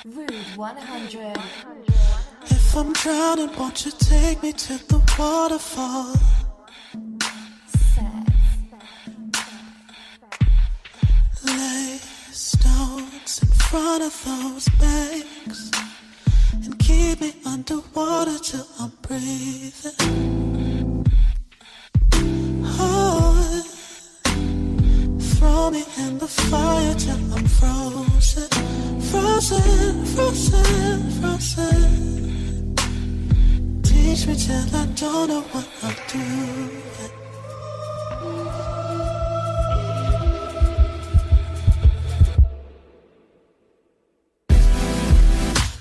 Rude 100. If I'm drowning, won't you take me to the waterfall? Lay stones in front of those banks and keep me underwater till I'm breathing. Oh, throw me in the fire till I'm frozen. Frozen, frozen, frozen. Teach me till I don't know what I'm doing.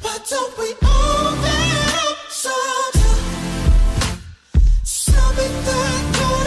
Why don't we all get something? Something that goes.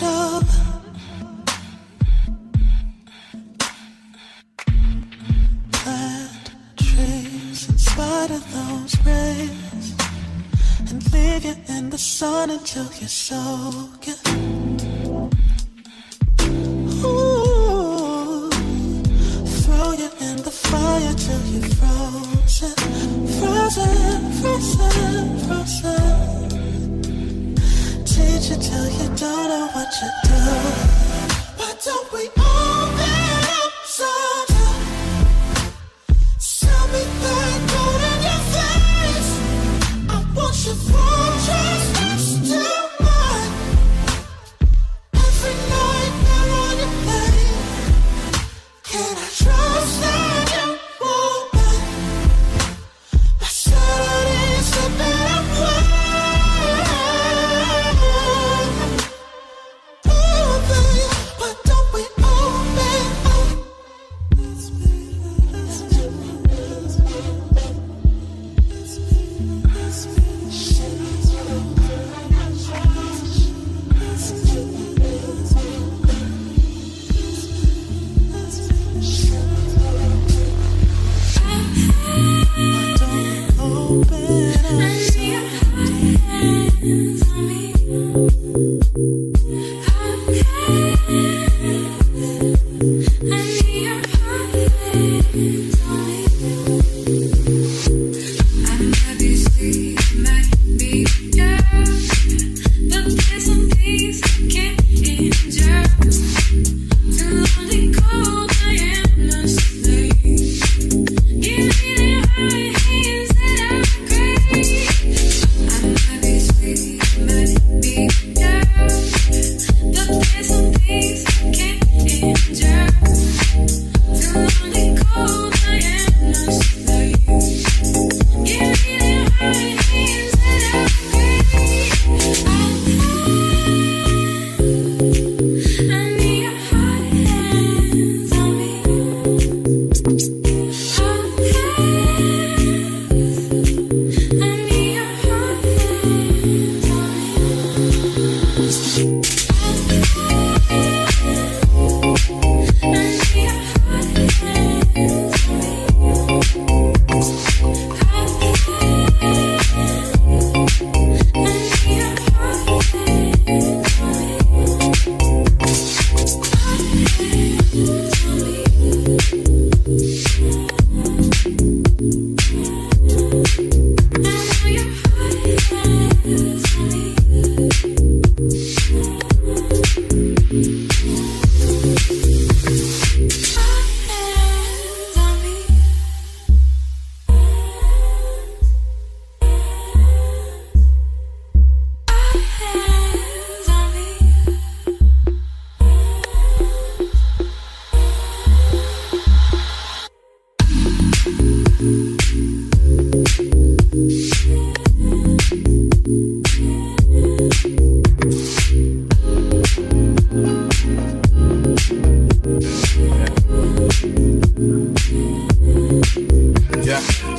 job. Plant trees in spite of those rays, and leave you in the sun until you soak it. Ooh, throw you in the fire till you're frozen, frozen, frozen, frozen. Teach you till you don't know what you do. Why don't we open up sometime? Tell me that gold in your face. I want you from just next to mine. Every night we're on your plane. Can I trust that you won't mind? My Saturday's slipping away. Why don't we open up?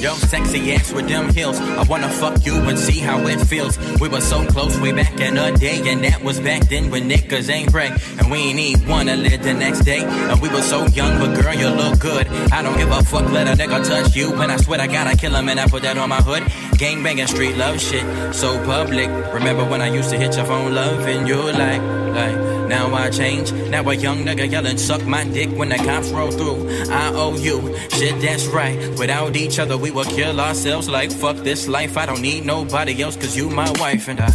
Yo, sexy ass with them heels. I wanna fuck you and see how it feels. We were so close way back in the day, and that was back then when niggas ain't break. And we ain't even wanna live the next day. And we were so young, but girl, you look good. I don't give a fuck, let a nigga touch you. And I swear I gotta kill him, and I put that on my hood. Gangbanging street love shit, so public. Remember when I used to hit your phone love, and you were like, now I change. Now a young nigga yelling, suck my dick when the cops roll through. I owe you, shit that's right. Without each other we will kill ourselves. Like fuck this life, I don't need nobody else, cause you my wife and I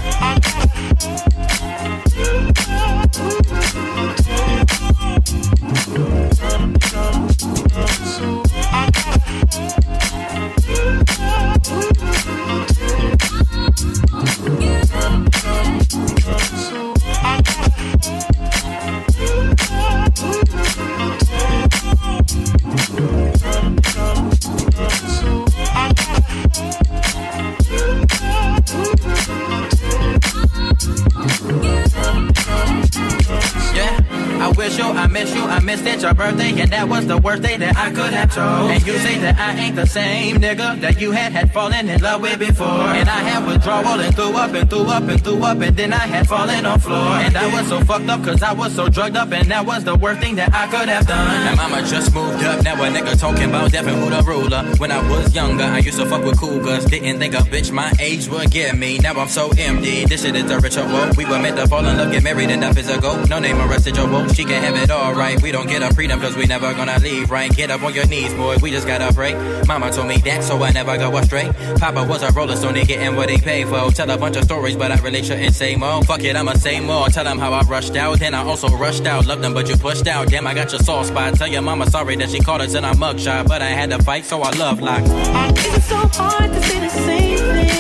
wish you, I miss you, I missed it, your birthday, and that was the worst day that I could have chose. And you say that I ain't the same nigga that you had fallen in love with before. And I had withdrawal and threw up and threw up and threw up, and then I had fallen on floor. And I was so fucked up cause I was so drugged up, and that was the worst thing that I could have done. Now mama just moved up, now a nigga talking about Devin who the ruler. When I was younger, I used to fuck with cougars, didn't think a bitch my age would get me. Now I'm so empty, this shit is a ritual. We were meant to fall in love, get married, and that is a go. No name or residual, she can have it all right. We don't get a freedom cause we never gonna leave, right? Get up on your knees, boy, we just gotta pray. Mama told me that, so I never go astray. Papa was a roller stone, they getting what they pay for. Tell a bunch of stories, but I really shouldn't say more. Fuck it, I'ma say more. Tell them how I rushed out, then I also rushed out. Loved them, but you pushed out. Damn, I got your soft spot. Tell your mama sorry that she called us in our mugshot, but I had to fight, so I love lock. It's so hard to say the same thing.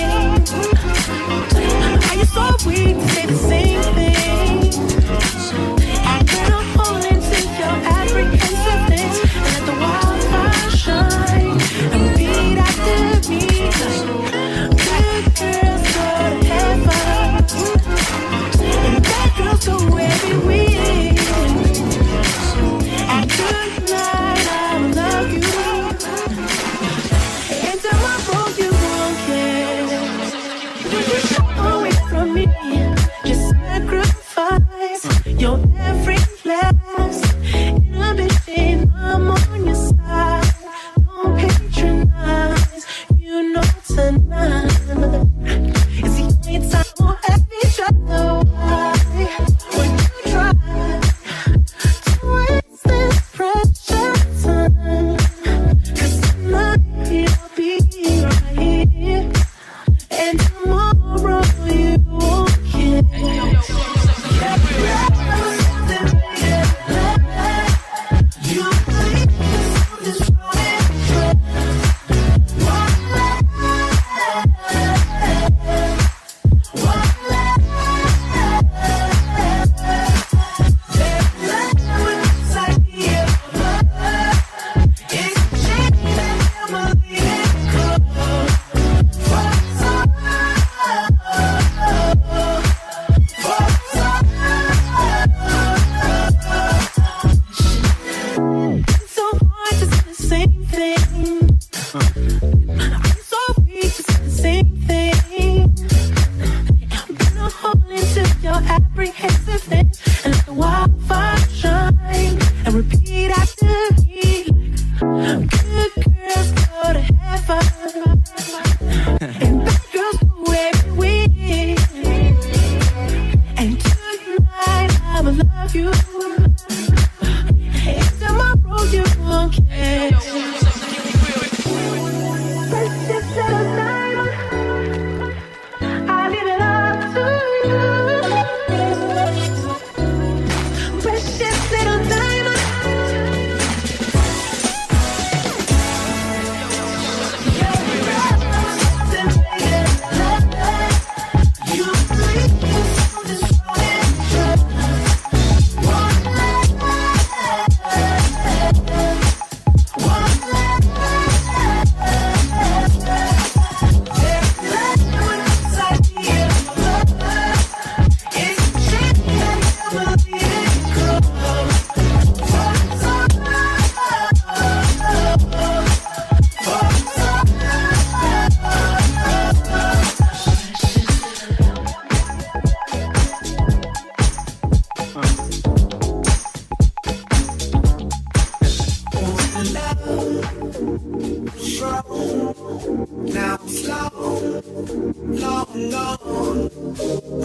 Are you so weak to say the same thing? I'm gonna hold into your apprehensiveness and let the wildfire shine and repeat after me. Good girls go to heaven and bad girls go every week. And good night, I will love you. And tomorrow you won't care. Away from me, just sacrifice your every last inhibition. I'm on your side. Don't patronize. You know tonight is the only time we'll have each other. Why would you try to waste this precious time? 'Cause tonight you'll be right here, and tomorrow you won't care. You believe something's wrong and so hard to say the same thing. I'm so weak to say the same thing. I'm gonna hold into your apprehensiveness and let the wildfire shine and repeat after me. Good girls go to heaven and bad girls go every week. And tonight I will love you. And tomorrow you won't care. Precious little diamond, I leave it up to you. Precious little diamond. You believe something's wrong and now I'm slow, long, long.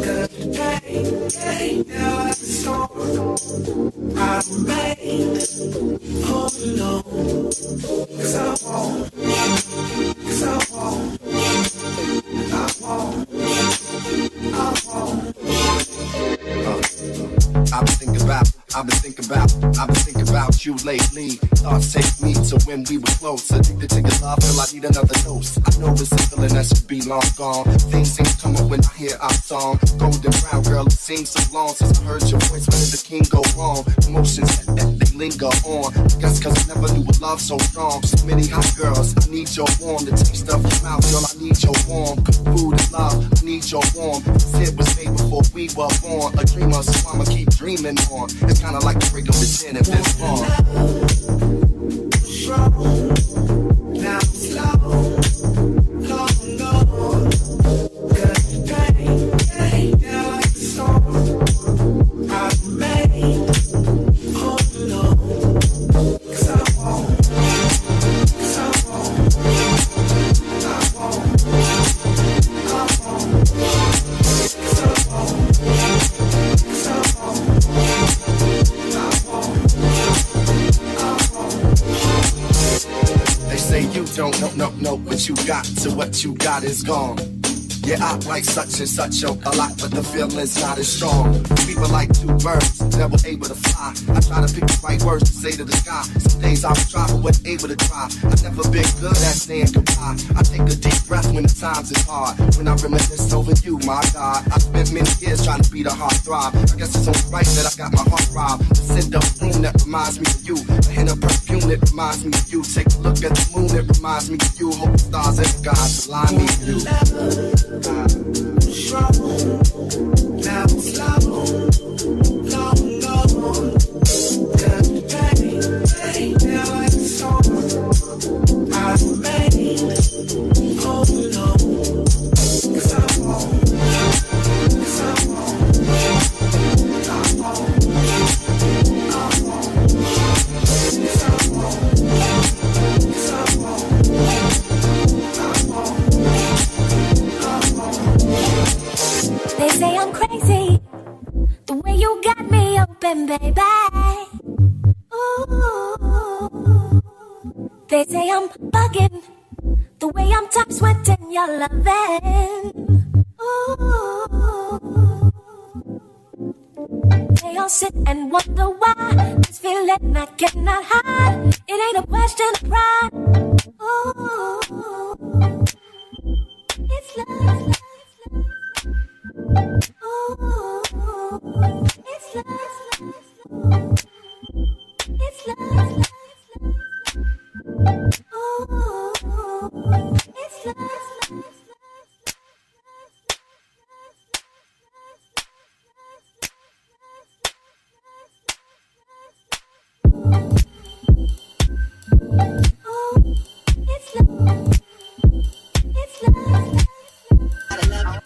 Cause today, now at the storm, I remain holding on. Cause I won't, cause I won't, I won't, I won't. I've been thinking about you lately. Thoughts take me to when we were close. Addicted to your love, till I need another dose. I know it's a feeling that should be long gone. Things seem to come up when I hear our song. Golden brown girl, it seems so long since I heard your voice. When did the king go wrong? Emotions that they linger on. Guess cause I never knew a love so strong. So many hot girls, I need your warm. The taste of your mouth, girl, I need your warm. Good food and love, I need your warm. This hit was made before we were born. A dreamer, so I'ma keep dreaming on. It's kinda like the break of the 10 and Vince Vaughn. Now slow, long, long. Good day, now like the song I made. Oh no, 'cause I won't, 'cause I won't, I won't, I won't, 'cause I won't, 'cause I won't, I won't, I won't. They say you don't know what you got, so what you got is gone. Yeah, I like such and such a lot, but the feeling's not as strong. We were like two birds, never able to fly. I try to pick the right words to say to the sky. Some days I would try, but wasn't able to try. I've never been good at saying goodbye. I take a deep breath when the times is hard. When I reminisce over you, my God. I spent many years trying to be the heart throb. I guess it's only right that I got my heart robbed. The scent of room that reminds me of you. A hint of perfume that reminds me of you. Take a look at the moon that reminds me of you. Hope the stars and the gods align me with you. Trouble, now it's slow, long, long. Good day, now like the song I made. Oh no, 'cause I won't, 'cause I won't, I won't, I won't, 'cause I won't, 'cause I won't, I won't. They say I'm crazy, the way you got me open, baby. Ooh. They say I'm bugging, the way I'm top sweating your loving. Ooh. They all sit and wonder why this feeling I cannot hide. It ain't a question of pride. Ooh. It's love. Ooh, it's love. It's love. Ooh, it's love. Ooh, it's love. It's love. I love you.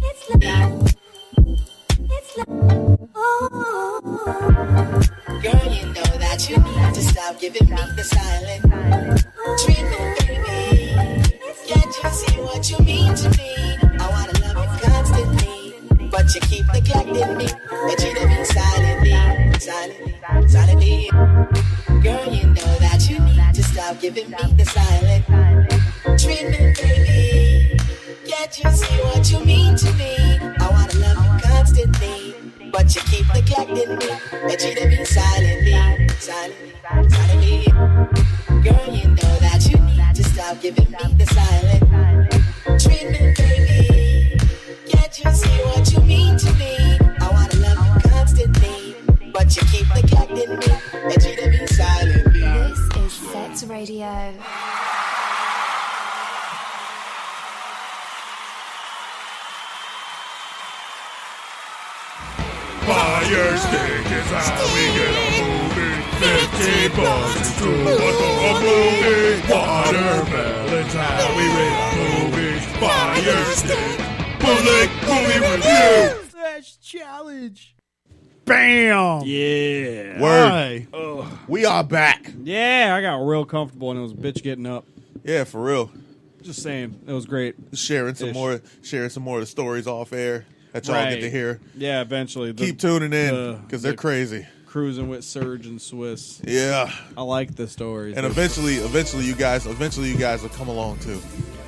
It's love. It's love. Girl, you know that you need to stop giving me the silent treatment, baby. Can't you see what you mean to me? I wanna love you constantly, but you keep neglecting me. But you don't mean silently. Girl, you know that you need to stop giving me the silent treatment, baby. Can't you see what you mean to me? I wanna love you constantly, but you keep neglecting me. But you don't mean silently. Girl, you know that you need to stop giving me the silent treatment, baby. Can't you see what you mean to me? I wanna love you constantly, but you keep neglecting me. But you don't mean silently. This is Sex Radio. Fire stick is how we get a movie. 50 bucks to look for a movie. Watermelon's how we rate a movie. Fire stick. Public movie review. Challenge. Bam. Yeah. Word. Hi. We are back. Yeah, I got real comfortable and it was bitch getting up. Yeah, for real. Just saying, it was great. Sharing some more of the stories off air that y'all get to hear. Yeah, eventually. Keep tuning in because they're crazy. Cruising with Serg and Swiss. Yeah, I like the stories. And eventually, you guys will come along too.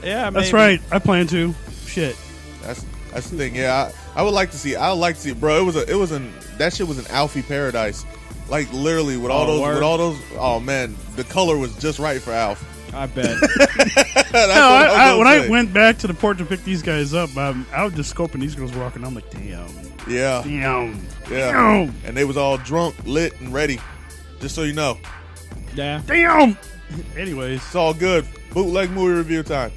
Yeah, that's right. I plan to. Shit. That's the thing. Yeah, I would like to see. I would like to see, bro. That shit was an Alfie paradise. Like literally with all those. Oh man, the color was just right for Alf. I bet. When I went back to the port to pick these guys up, I was just scoping these girls walking. I'm like, damn. Yeah. Damn. Yeah. Damn. And they was all drunk, lit, and ready. Just so you know. Yeah. Damn. Anyways. It's all good. Bootleg movie review time.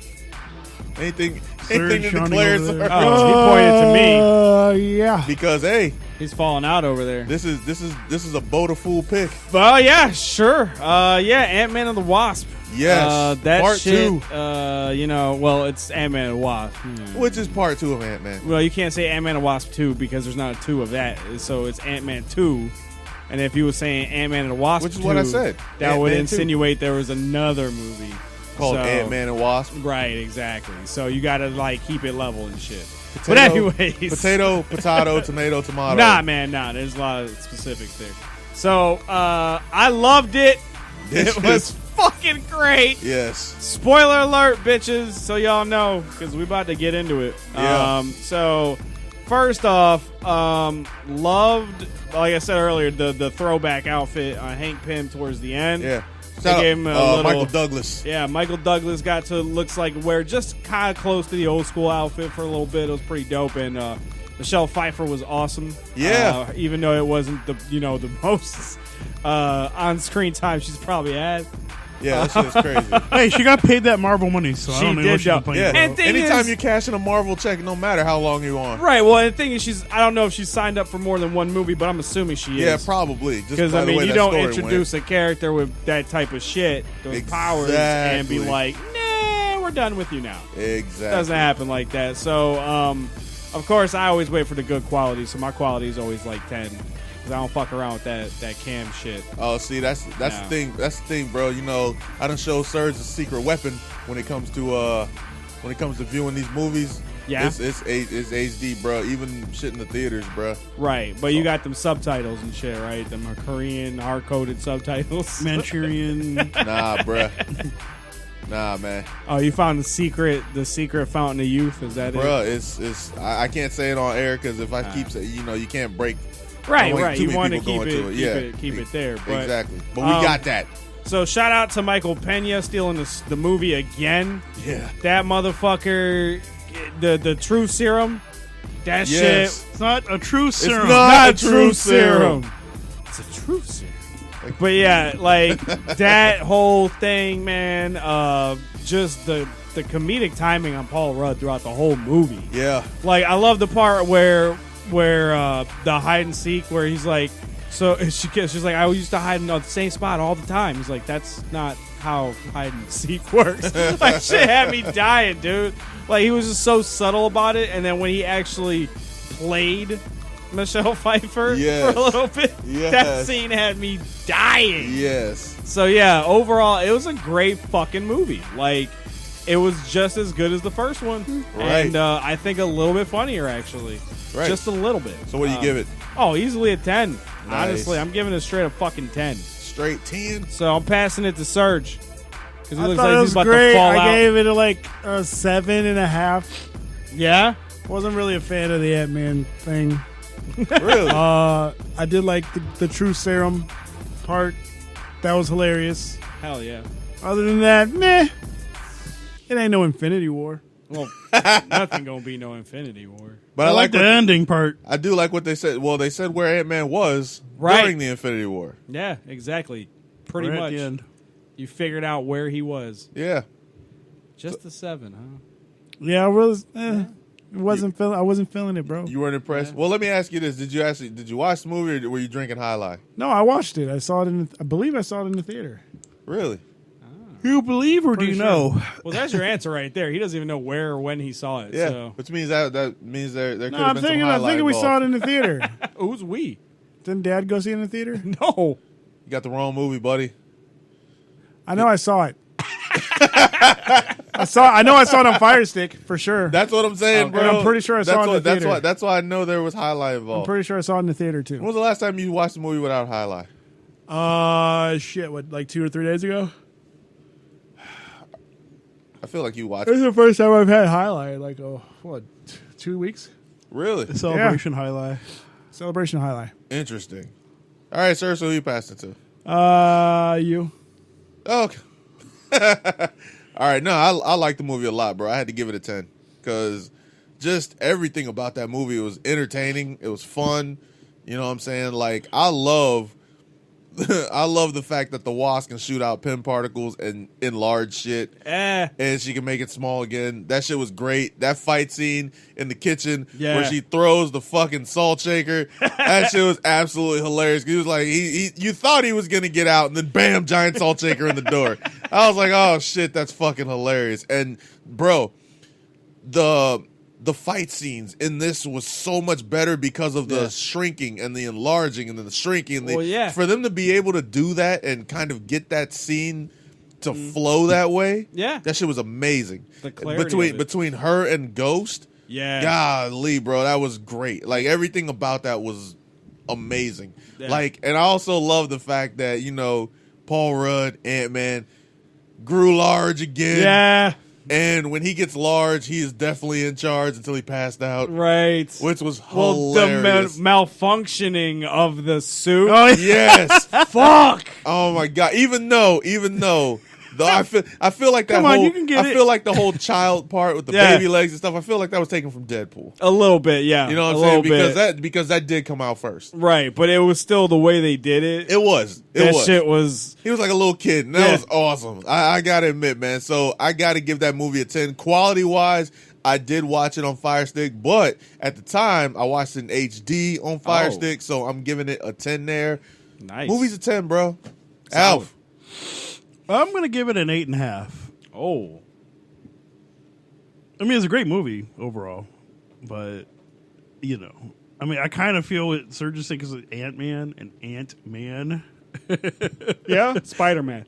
Anything to declare, sir? Oh, he pointed to me. Yeah. Because, hey. He's falling out over there. This is a boat of fool pick. Well, yeah, sure. Yeah, Ant-Man and the Wasp. Yes. That part shit, 2. Well, it's Ant-Man and the Wasp. Which is part 2 of Ant-Man. Well, you can't say Ant-Man and the Wasp 2 because there's not a 2 of that. So it's Ant-Man 2. And if you were saying Ant-Man and the Wasp Which is 2, what I said. that would Ant-Man 2. insinuate there was another movie. Called Ant-Man and Wasp. Right, exactly. So you got to, like, keep it level and shit. Potato, but anyways. Potato, tomato. Nah, man, nah. There's a lot of specifics there. So, I loved it. It was fucking great. Yes. Spoiler alert, bitches, so y'all know, because we about to get into it. Yeah. So, first off, loved, like I said earlier, the throwback outfit on Hank Pym towards the end. Yeah. They gave him a little, Michael Douglas. Yeah, Michael Douglas got to looks like wear just kind of close to the old school outfit for a little bit. It was pretty dope, and Michelle Pfeiffer was awesome. Yeah, even though it wasn't the most on screen time she's probably had. Yeah, that shit is crazy. Hey, she got paid that Marvel money, so I She don't know did, what she's though. playing. Yeah. And thing Anytime is- you cash in a Marvel check, no matter how long you're on. Right. Well, the thing is, I don't know if she's signed up for more than one movie, but I'm assuming she is. Yeah, probably. Because I mean, you don't introduce a character with that type of shit, those powers, and be like, "Nah, we're done with you now." Exactly. Doesn't happen like that. So, of course, I always wait for the good quality. So my quality is always like 10. Because I don't fuck around with that cam shit. Oh, see, that's the thing. That's the thing, bro. You know, I done show Serg a secret weapon when it comes to viewing these movies. Yeah, it's HD, bro. Even shit in the theaters, bro. Right, but you got them subtitles and shit, right? Them Korean hard-coded subtitles. Manchurian. Nah, bro. Nah, man. Oh, you found the secret fountain of youth? Is that Bruh, it? it's I can't say it on air because if I keep saying, you can't break. Right. Too You many want to people keep going it, to keep it there. But, exactly. But we got that. So shout out to Michael Pena stealing the movie again. Yeah. That motherfucker, the true serum. That Yes. shit. It's not a true serum. It's not a true serum. It's a true serum. But yeah, like that whole thing, man. Just the comedic timing on Paul Rudd throughout the whole movie. Yeah. Like I love the part where the hide and seek where he's like, so she's like, I used to hide in the same spot all the time. He's like, that's not how hide and seek works. Like shit had me dying, dude. Like he was just so subtle about it, and then when he actually played Michelle Pfeiffer Yes. for a little bit, Yes. that scene had me dying. Yes. So yeah, overall, it was a great fucking movie. Like, it was just as good as the first one, Right. and I think a little bit funnier actually, Right. just a little bit. So what do you give it? Oh, easily a 10. Nice. Honestly, I'm giving it straight a fucking 10. Straight 10. So I'm passing it to Serg because he I looks thought like it he's was about great. to fall I out. gave it like a 7.5. Yeah, Wasn't really a fan of the Ant-Man thing. Really? I did like the true serum part. That was hilarious. hell yeah. Other than that, meh. It ain't no Infinity War. Well, nothing gonna be no Infinity War. But I like the ending part. I do like what they said. Well, they said where Ant-Man was Right. during the Infinity War. Yeah, exactly. Pretty Right at much. the end. You figured out where he was. Yeah. Just a 7, huh? Yeah, I was. It wasn't feeling. I wasn't feeling it, bro. You weren't impressed? Well, let me ask you this. Did you watch the movie or were you drinking High Life? No, I watched it. I saw it in. I believe I saw it in the theater. Really? You believe or do you know? Well, there's your answer right there. He doesn't even know where or when he saw it. Yeah. So. Which means that means there could No, have I'm been thinking. some High I'm Life thinking we saw it involved. in the theater. Who's we? Didn't Dad go see it in the theater? No. You got the wrong movie, buddy. I know I saw it. I know I saw it on Fire Stick for sure. That's what I'm saying, And bro. I'm pretty sure I saw it in the theater. That's why I know there was High Life I'm involved. pretty sure I saw it in the theater too. When was the last time you watched a movie without High Life? Shit, what, like 2 or 3 days ago? I feel like you watched This is the first time I've had highlight, like, 2 weeks? Really? Celebration highlight. Celebration highlight. Interesting. All right, sir, so who you passed it to? You. Okay. All right, no, I like the movie a lot, bro. I had to give it a 10 because just everything about that movie was entertaining. It was fun. You know what I'm saying? Like, I love the fact that the Wasp can shoot out pin particles and enlarge shit, and she can make it small again. That shit was great. That fight scene in the kitchen where she throws the fucking salt shaker, that shit was absolutely hilarious. He was like, you thought he was gonna get out, and then bam, giant salt shaker in the door. I was like, oh shit, that's fucking hilarious. And bro, the fight scenes in this was so much better because of the shrinking and the enlarging and then the shrinking. And for them to be able to do that and kind of get that scene to flow that way, that shit was amazing. The clarity between her and Ghost, golly, bro, that was great. Like, everything about that was amazing. Yeah. Like, and I also love the fact that, you know, Paul Rudd, Ant-Man, grew large again. Yeah. And when he gets large, he is definitely in charge until he passed out. Right. Which was hilarious. hilarious. The malfunctioning of the suit. Oh, yes. Fuck. Oh, my God. Even though I feel like that Come on, you can get I feel like the whole child part with the baby legs and stuff, I feel like that was taken from Deadpool. A little bit, yeah. You know what I'm saying? Because that did come out first. Right, but it was still the way they did it. It was. Shit was... He was like a little kid, and that was awesome. I got to admit, man. So I got to give that movie a 10. Quality-wise, I did watch it on Fire Stick, but at the time, I watched it in HD on Fire Stick, so I'm giving it a 10 there. Nice. Movie's a 10, bro. Alf. I'm going to give it an 8.5. Oh. I mean, it's a great movie overall, but, you know, I mean, I kind of feel what Serg is saying because of Ant-Man and Ant-Man. Yeah? Spider-Man.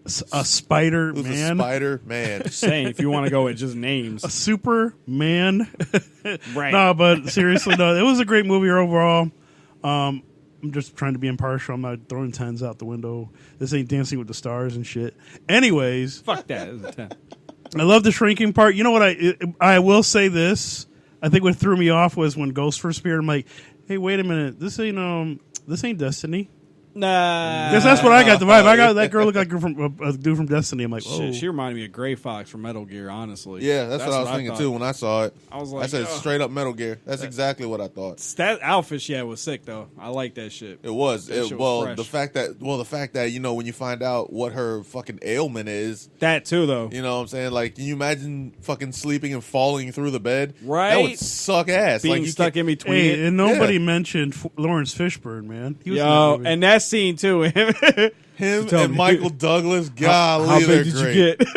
A Spider-Man. A Spider-Man. Just saying, if you want to go with just names. A Superman. Right. No, but seriously, no, it was a great movie overall. I'm just trying to be impartial. I'm not throwing 10s out the window. This ain't Dancing with the Stars and shit. Anyways. Fuck that. It was a 10. I love the shrinking part. You know what? I will say this. I think what threw me off was when Ghost first appeared. I'm like, hey, wait a minute. This ain't Destiny. Nah. Because that's what I got the vibe. I got that girl look like a dude from Destiny. I'm like, oh. She reminded me of Gray Fox from Metal Gear, honestly. Yeah, that's what I was thinking too when I saw it. I was like, I said straight up Metal Gear. That's exactly what I thought. That outfit she had was sick though. I like that shit. It was. Fresh. The fact that you know when you find out what her fucking ailment is. That too though. You know what I'm saying? Like, can you imagine fucking sleeping and falling through the bed? Right. That would suck ass. Being like, stuck in between. Hey, and nobody mentioned Lawrence Fishburne, man. He was and that scene too. Him and Michael Douglas, golly, how they're big did great. you get?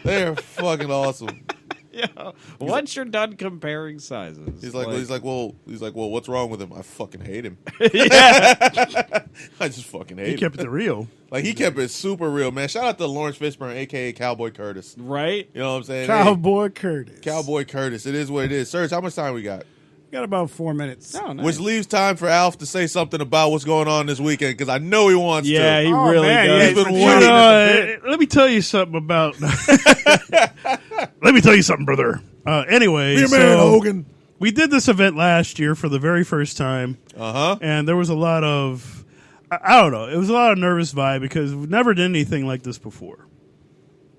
They're fucking awesome. Yeah. Once you're done comparing sizes, he's like, well, what's wrong with him? I fucking hate him. Yeah, I just fucking hate him. He kept it real. Like, he kept it super real, man. Shout out to Lawrence Fishburne, a.k.a. Cowboy Curtis. Right? You know what I'm saying? Cowboy Curtis. Cowboy Curtis. It is what it is. Serge, how much time we got? Got about 4 minutes. Oh, nice. Which leaves time for Alf to say something about what's going on this weekend, because I know he wants to. Yeah, he really does. He's been waiting. Let me tell you something about... Let me tell you something, brother. Anyway, Be a man, Hogan. We did this event last year for the very first time. Uh-huh. And there was a lot of... I don't know. It was a lot of nervous vibe because we've never done anything like this before.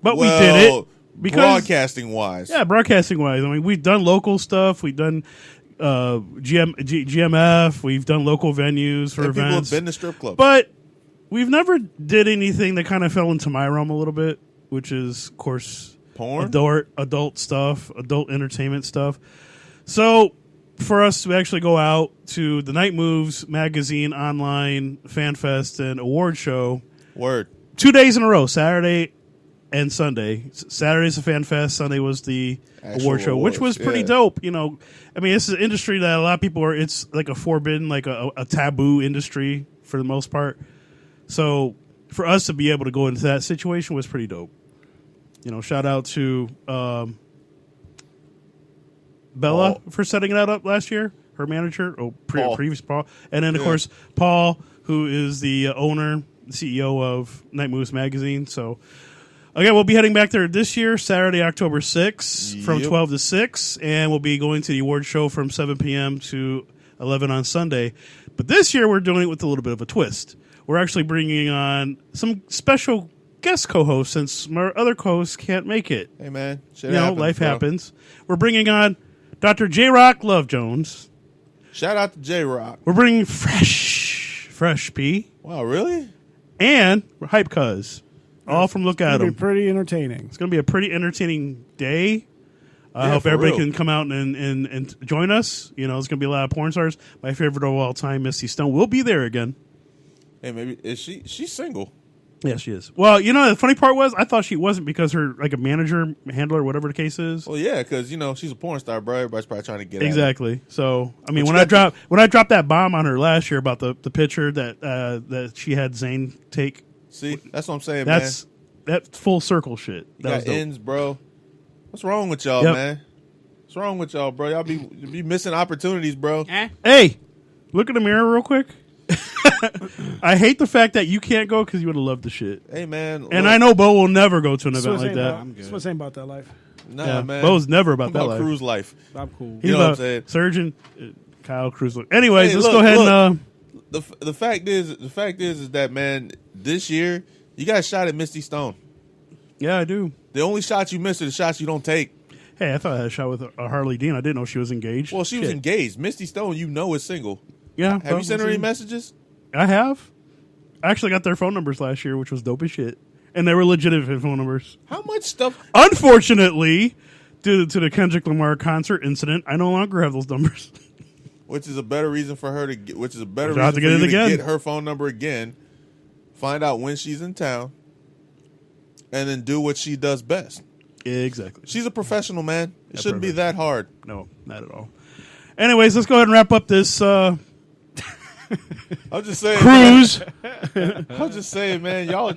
But we did it. Because, broadcasting-wise. Yeah, broadcasting-wise. I mean, we've done local stuff. We've done... GMF. We've done local venues for events. People have been to strip clubs, but we've never did anything that kind of fell into my realm a little bit, which is, of course, porn, adult stuff, adult entertainment stuff. So for us to actually go out to the Night Moves magazine, online fan fest, and award show, 2 days in a row, Saturday and Sunday. Saturday's a fan fest. Sunday was the award show, which was pretty dope. You know, I mean, it's an industry that a lot of people are. It's like a forbidden, like a taboo industry for the most part. So for us to be able to go into that situation was pretty dope. You know, shout out to Bella for setting that up last year. Her manager, previous Paul, and then of course Paul, who is the owner, CEO of Night Moves magazine. So. Okay, we'll be heading back there this year, Saturday, October 6th, from 12 to 6, and we'll be going to the award show from 7 p.m. to 11 on Sunday. But this year, we're doing it with a little bit of a twist. We're actually bringing on some special guest co-host since my other co-hosts can't make it. Hey, man. Shit You know, happens, life bro. happens. We're bringing on Dr. J. Rock Love Jones. Shout out to J-Rock. We're bringing Fresh P. Wow, really? And Hype Cuz. All from Look At It'll 'Em. be pretty entertaining. It's going to be a pretty entertaining day. I Yeah, hope for everybody real. can come out and join us. You know, there's going to be a lot of porn stars. My favorite of all time, Misty Stone, will be there again. Hey, maybe is she's single? Yes, she is. Well, you know, the funny part was I thought she wasn't because her like a manager, handler, whatever the case is. Well, yeah, because she's a porn star, bro. Everybody's probably trying to get at her. Exactly. So, I mean, But when I dropped that bomb on her last year about the picture that she had Zayn take, See, that's what I'm saying, that's man. that full circle shit. You That was got dope. ends, bro. What's wrong with y'all, Yep. man? What's wrong with y'all, bro? Y'all be missing opportunities, bro. Hey, look in the mirror real quick. I hate the fact that you can't go because you would have loved the shit. Hey, man. And I know Bo will never go to an event like that. That's what's saying about that life. Nah, Yeah, man. Bo's never about I'm that about life. cruise life. I'm cool. He's You know what I'm about saying? Surgeon, Kyle Cruz. Anyways, Hey, let's look, go ahead look. and. The fact is that, man, this year you got shot at Misty Stone. Yeah, I do. The only shots you miss are the shots you don't take. Hey, I thought I had a shot with a Harley Dean. I didn't know she was engaged. Well, she was Shit. engaged. Misty Stone, is single. Yeah. Have you sent her any messages? I have. I actually got their phone numbers last year, which was dope as shit. And they were legitimate phone numbers. How much stuff? Unfortunately, due to the Kendrick Lamar concert incident, I no longer have those numbers. Which is a better reason for her to get. Which is a better I'll have reason to for get you it again. to get her phone number again. Find out when she's in town, and then do what she does best. Exactly. She's a professional, man. It Yeah, shouldn't be perfect. that hard. No, not at all. Anyways, let's go ahead and wrap up this I'm just saying, cruise. I'm just saying, man. Y'all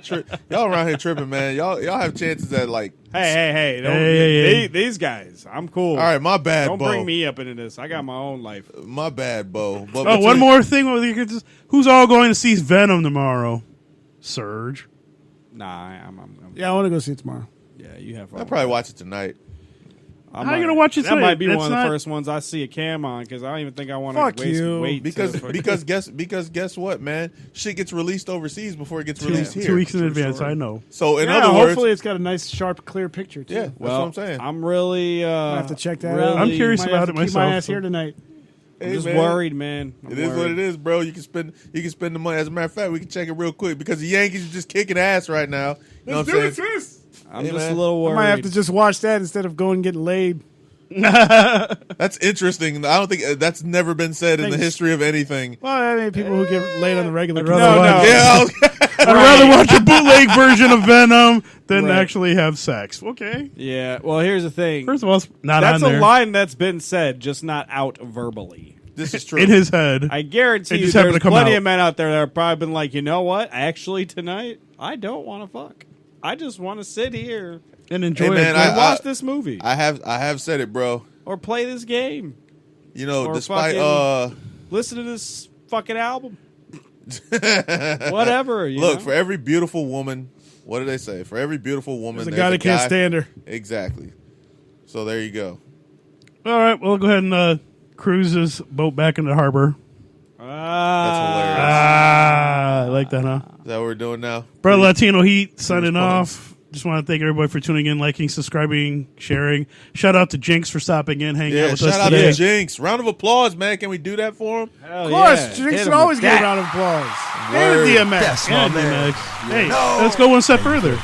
around here tripping, man. Y'all have chances at like. Hey, don't, Hey. these guys, I'm cool. All right, my bad, Don't Bo. bring me up into this. I got my own life. My bad, Bo. But Oh, one more thing. Who's all going to see Venom tomorrow? Serge. Nah, I'm Yeah, I want to go see it tomorrow. yeah, you have fun. I'll probably watch it tonight. I How you gonna watch it That tonight? might be That's one of not- the first ones I see a cam on because I don't even think I want Fuck to you. wait Because till- guess what, man? Shit gets released overseas before it gets released here. 2 weeks in advance. I know. So in Yeah, other words, hopefully it's got a nice, sharp, clear picture too. yeah, that's well, what I'm saying. I'm really I have to check that really, out. I'm curious Might about have it to keep my myself, ass so- here tonight. I'm Hey, just man. worried, man. I'm It is what worried. it is, bro. You can spend the money. As a matter of fact, we can check it real quick because the Yankees are just kicking ass right now. You know what I'm saying? I'm Hey, just man. a little I worried. might have to just watch that instead of going and getting laid. That's interesting. I don't think that's never been said in the Thanks. history of anything. Well, I mean, people who get laid on the regular. rather watch- Yeah, I was- I'd rather watch a bootleg version of Venom than Right. actually have sex. Okay. Yeah. Well, here's the thing. First of all, it's not That's on a there. line that's been said, just not out verbally. this is true. In his head. I guarantee It you, just happened there's to come plenty out. of men out there that have probably been like, you know what? Actually, tonight I don't want to fuck. I just want to sit here And enjoy Hey, man, it. and watch this movie I have said it, bro. or play this game, You know, Or despite listen to this fucking album, whatever. You look, know? for every beautiful woman, what do they say? For every beautiful woman, There's a guy that can't stand her. Exactly. So there you go. All right. Well, go ahead and cruise this boat back into the harbor. That's hilarious. I like that, huh? Is that what we're doing now? Brother Latino Heat signing puns. off. Just want to thank everybody for tuning in, liking, subscribing, sharing. Shout out to Jinx for stopping in, hanging out Yeah, with shout us out today. to Jinx. Round of applause, man. Can we do that for him? Hell Of course, yeah. Jinx Hit should 'em always with get a that. round of applause. Word. And DMX. That's my And man. DMX. Hey, let's go one step further.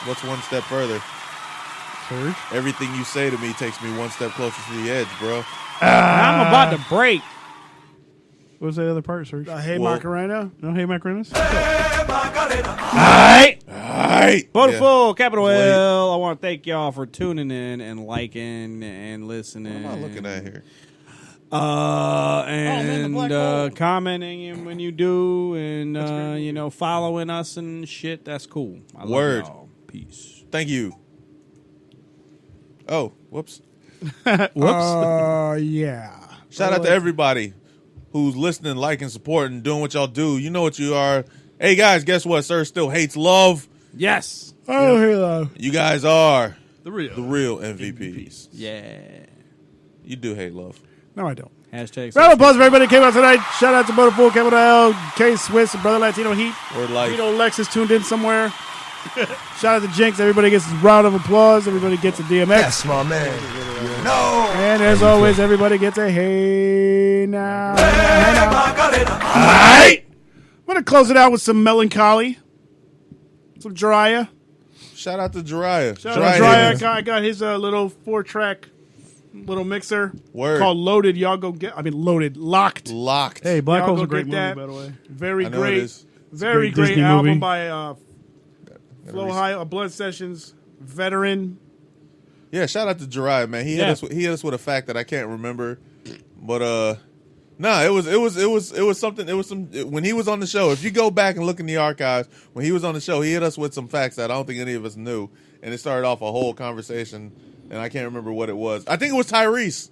What's one step further? Serge? Everything you say to me takes me one step closer to the edge, bro. I'm about to break. What was the other part, Serge? Hey, Well- Macarena. No, hey, Macarenas? Alright. Beautiful Capital It's late. L. I want to thank y'all for tuning in and liking and listening. What am I looking at here? And commenting when you do, and you know, following us and shit. That's cool. I love Word. y'all. Peace. Thank you. Oh, whoops. Yeah. Shout out to everybody who's listening, liking, supporting, doing what y'all do. You know what you are. Hey, guys, guess what? Sir still hates love. Yes. Oh, hello. You guys are The real. the real MVPs. Yeah. You do hate love. No, I don't. Hashtag. Round of applause for everybody that came out tonight. Shout out to Motorpool, Capital L, K Swiss, and Brother Latino Heat. Word life. Vito Lexus tuned in somewhere. Shout out to Jinx. Everybody gets a round of applause. Everybody gets a DMX. Yes, my man. No. And as always, everybody gets a hey now. All right. I'm going to close it out with some melancholy. Some Jiraiya. Shout out to Jiraiya. Shout out to Jiraiya. I got his little 4-track little mixer called Loaded. Y'all go get. Loaded. Locked. Hey, Black Y'all Hole's go a great movie, get that. by the way. Very I know great. it is. Very great great Disney album movie. by Flow High Blood Sessions veteran. Yeah, shout out to Jiraiya, man. He hit us with a fact that I can't remember, but it was something. It was some when he was on the show. If you go back and look in the archives, when he was on the show, he hit us with some facts that I don't think any of us knew, and it started off a whole conversation, and I can't remember what it was. I think it was Tyrese.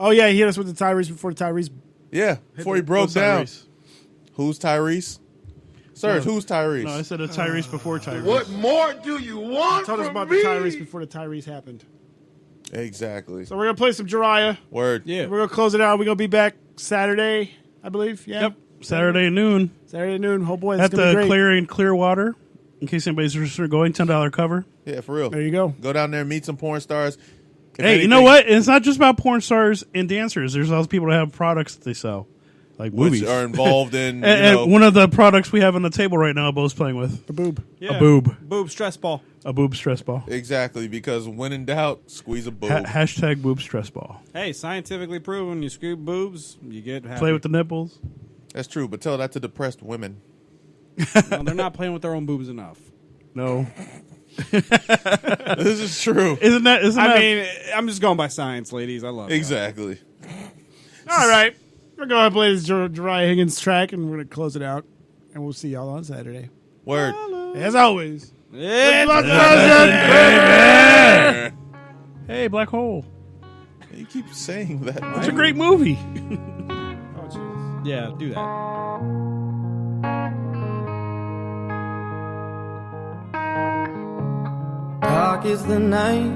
Oh yeah, he hit us with the Tyrese before Tyrese. Yeah, before he broke down. Who's Tyrese? Serg, who's Tyrese? No, I said a Tyrese before Tyrese. What more do you want Told us from about me? the Tyrese before the Tyrese happened. Exactly. So we're gonna play some Jiraiya. Word. Yeah. We're gonna close it out. We're gonna be back Saturday, I believe. Yeah. Yep. Saturday at noon. Saturday at noon. Oh boy, that's At gonna be the great. Clearwater. In case anybody's interested in going, $10 cover. Yeah, for real. There you go. Go down there, meet some porn stars. If Hey, you know what? It's not just about porn stars and dancers. There's also people that have products that they sell, like which movies. are involved in And one of the products we have on the table right now, Bo's playing with. A boob. Yeah. A boob. Boob stress ball. A boob stress ball. Exactly, because when in doubt, squeeze a boob. Hashtag boob stress ball. Hey, scientifically proven, you screw boobs, you get happy. Play with the nipples. That's true, but tell that to depressed women. No, they're not playing with their own boobs enough. No. This is true. Isn't that? I mean, I'm just going by science, ladies. I love it. Exactly. All right. We're going to play this Jiraiya Higgins track, and we're going to close it out. And we'll see y'all on Saturday. Word. As always. Yeah. Hey, Black Hole. You keep saying that. It's a great movie. Oh, Jesus. Yeah, do that. Dark is the night,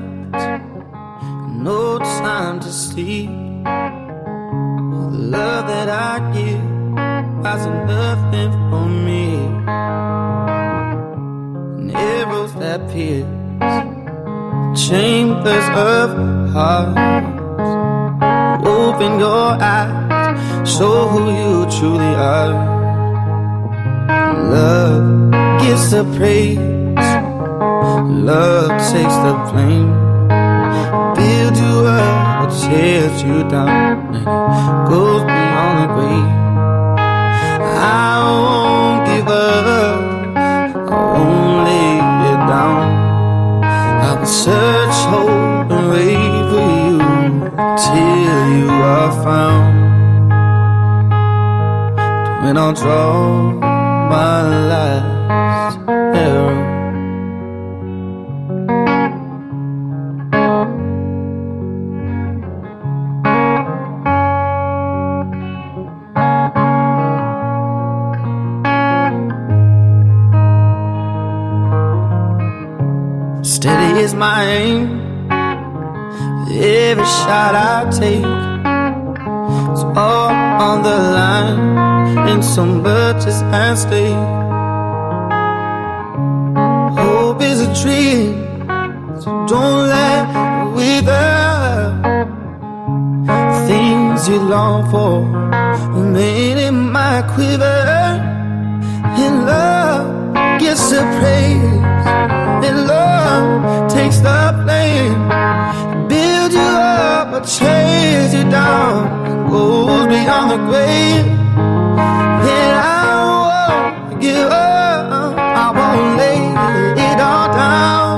no time to sleep. The love that I give has nothing for me. And arrows that pierce chambers of hearts. Open your eyes, show who you truly are. Love gets the praise, love takes the blame. Build you up or tears you down, and it goes beyond the grave. I won't give up, I won't lay it down. I will search, hope, and wait for you till you are found. When I'll draw my last arrow. Steady is my aim, every shot I take, it's all on the line, and so much is at stake. Hope is a dream, so don't let it wither. Things you long for remain in my quiver, and love gets the praise, and love takes the blame. Build you up or chase you down, and goes beyond the grave. And I won't give up, I won't lay it all down.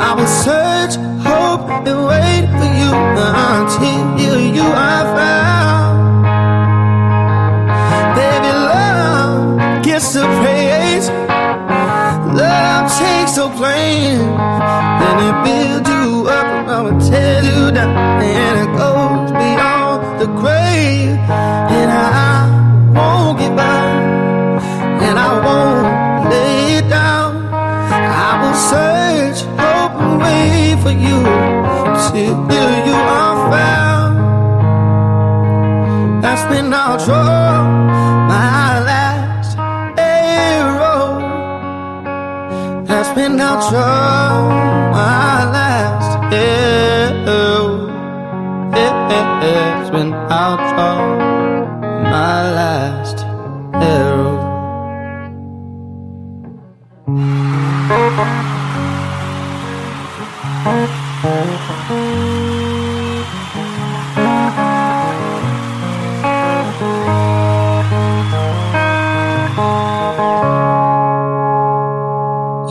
I will search, hope, and wait for you until you are found. Baby, love gets the praise, love takes the blame, and it builds you up and I will tear you down, and it goes beyond the grave. And I won't give up, and I won't lay it down. I will search, hope, and wait for you till you are found. That's when I'll draw my last arrow. been out my last arrow. It's been out my last arrow.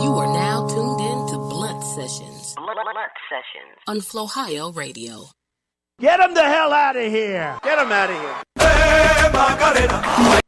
You are now tuned in to Blunt Sessions. On Flowhio Radio. Get him the hell out of here. Get him out of here. Macarena.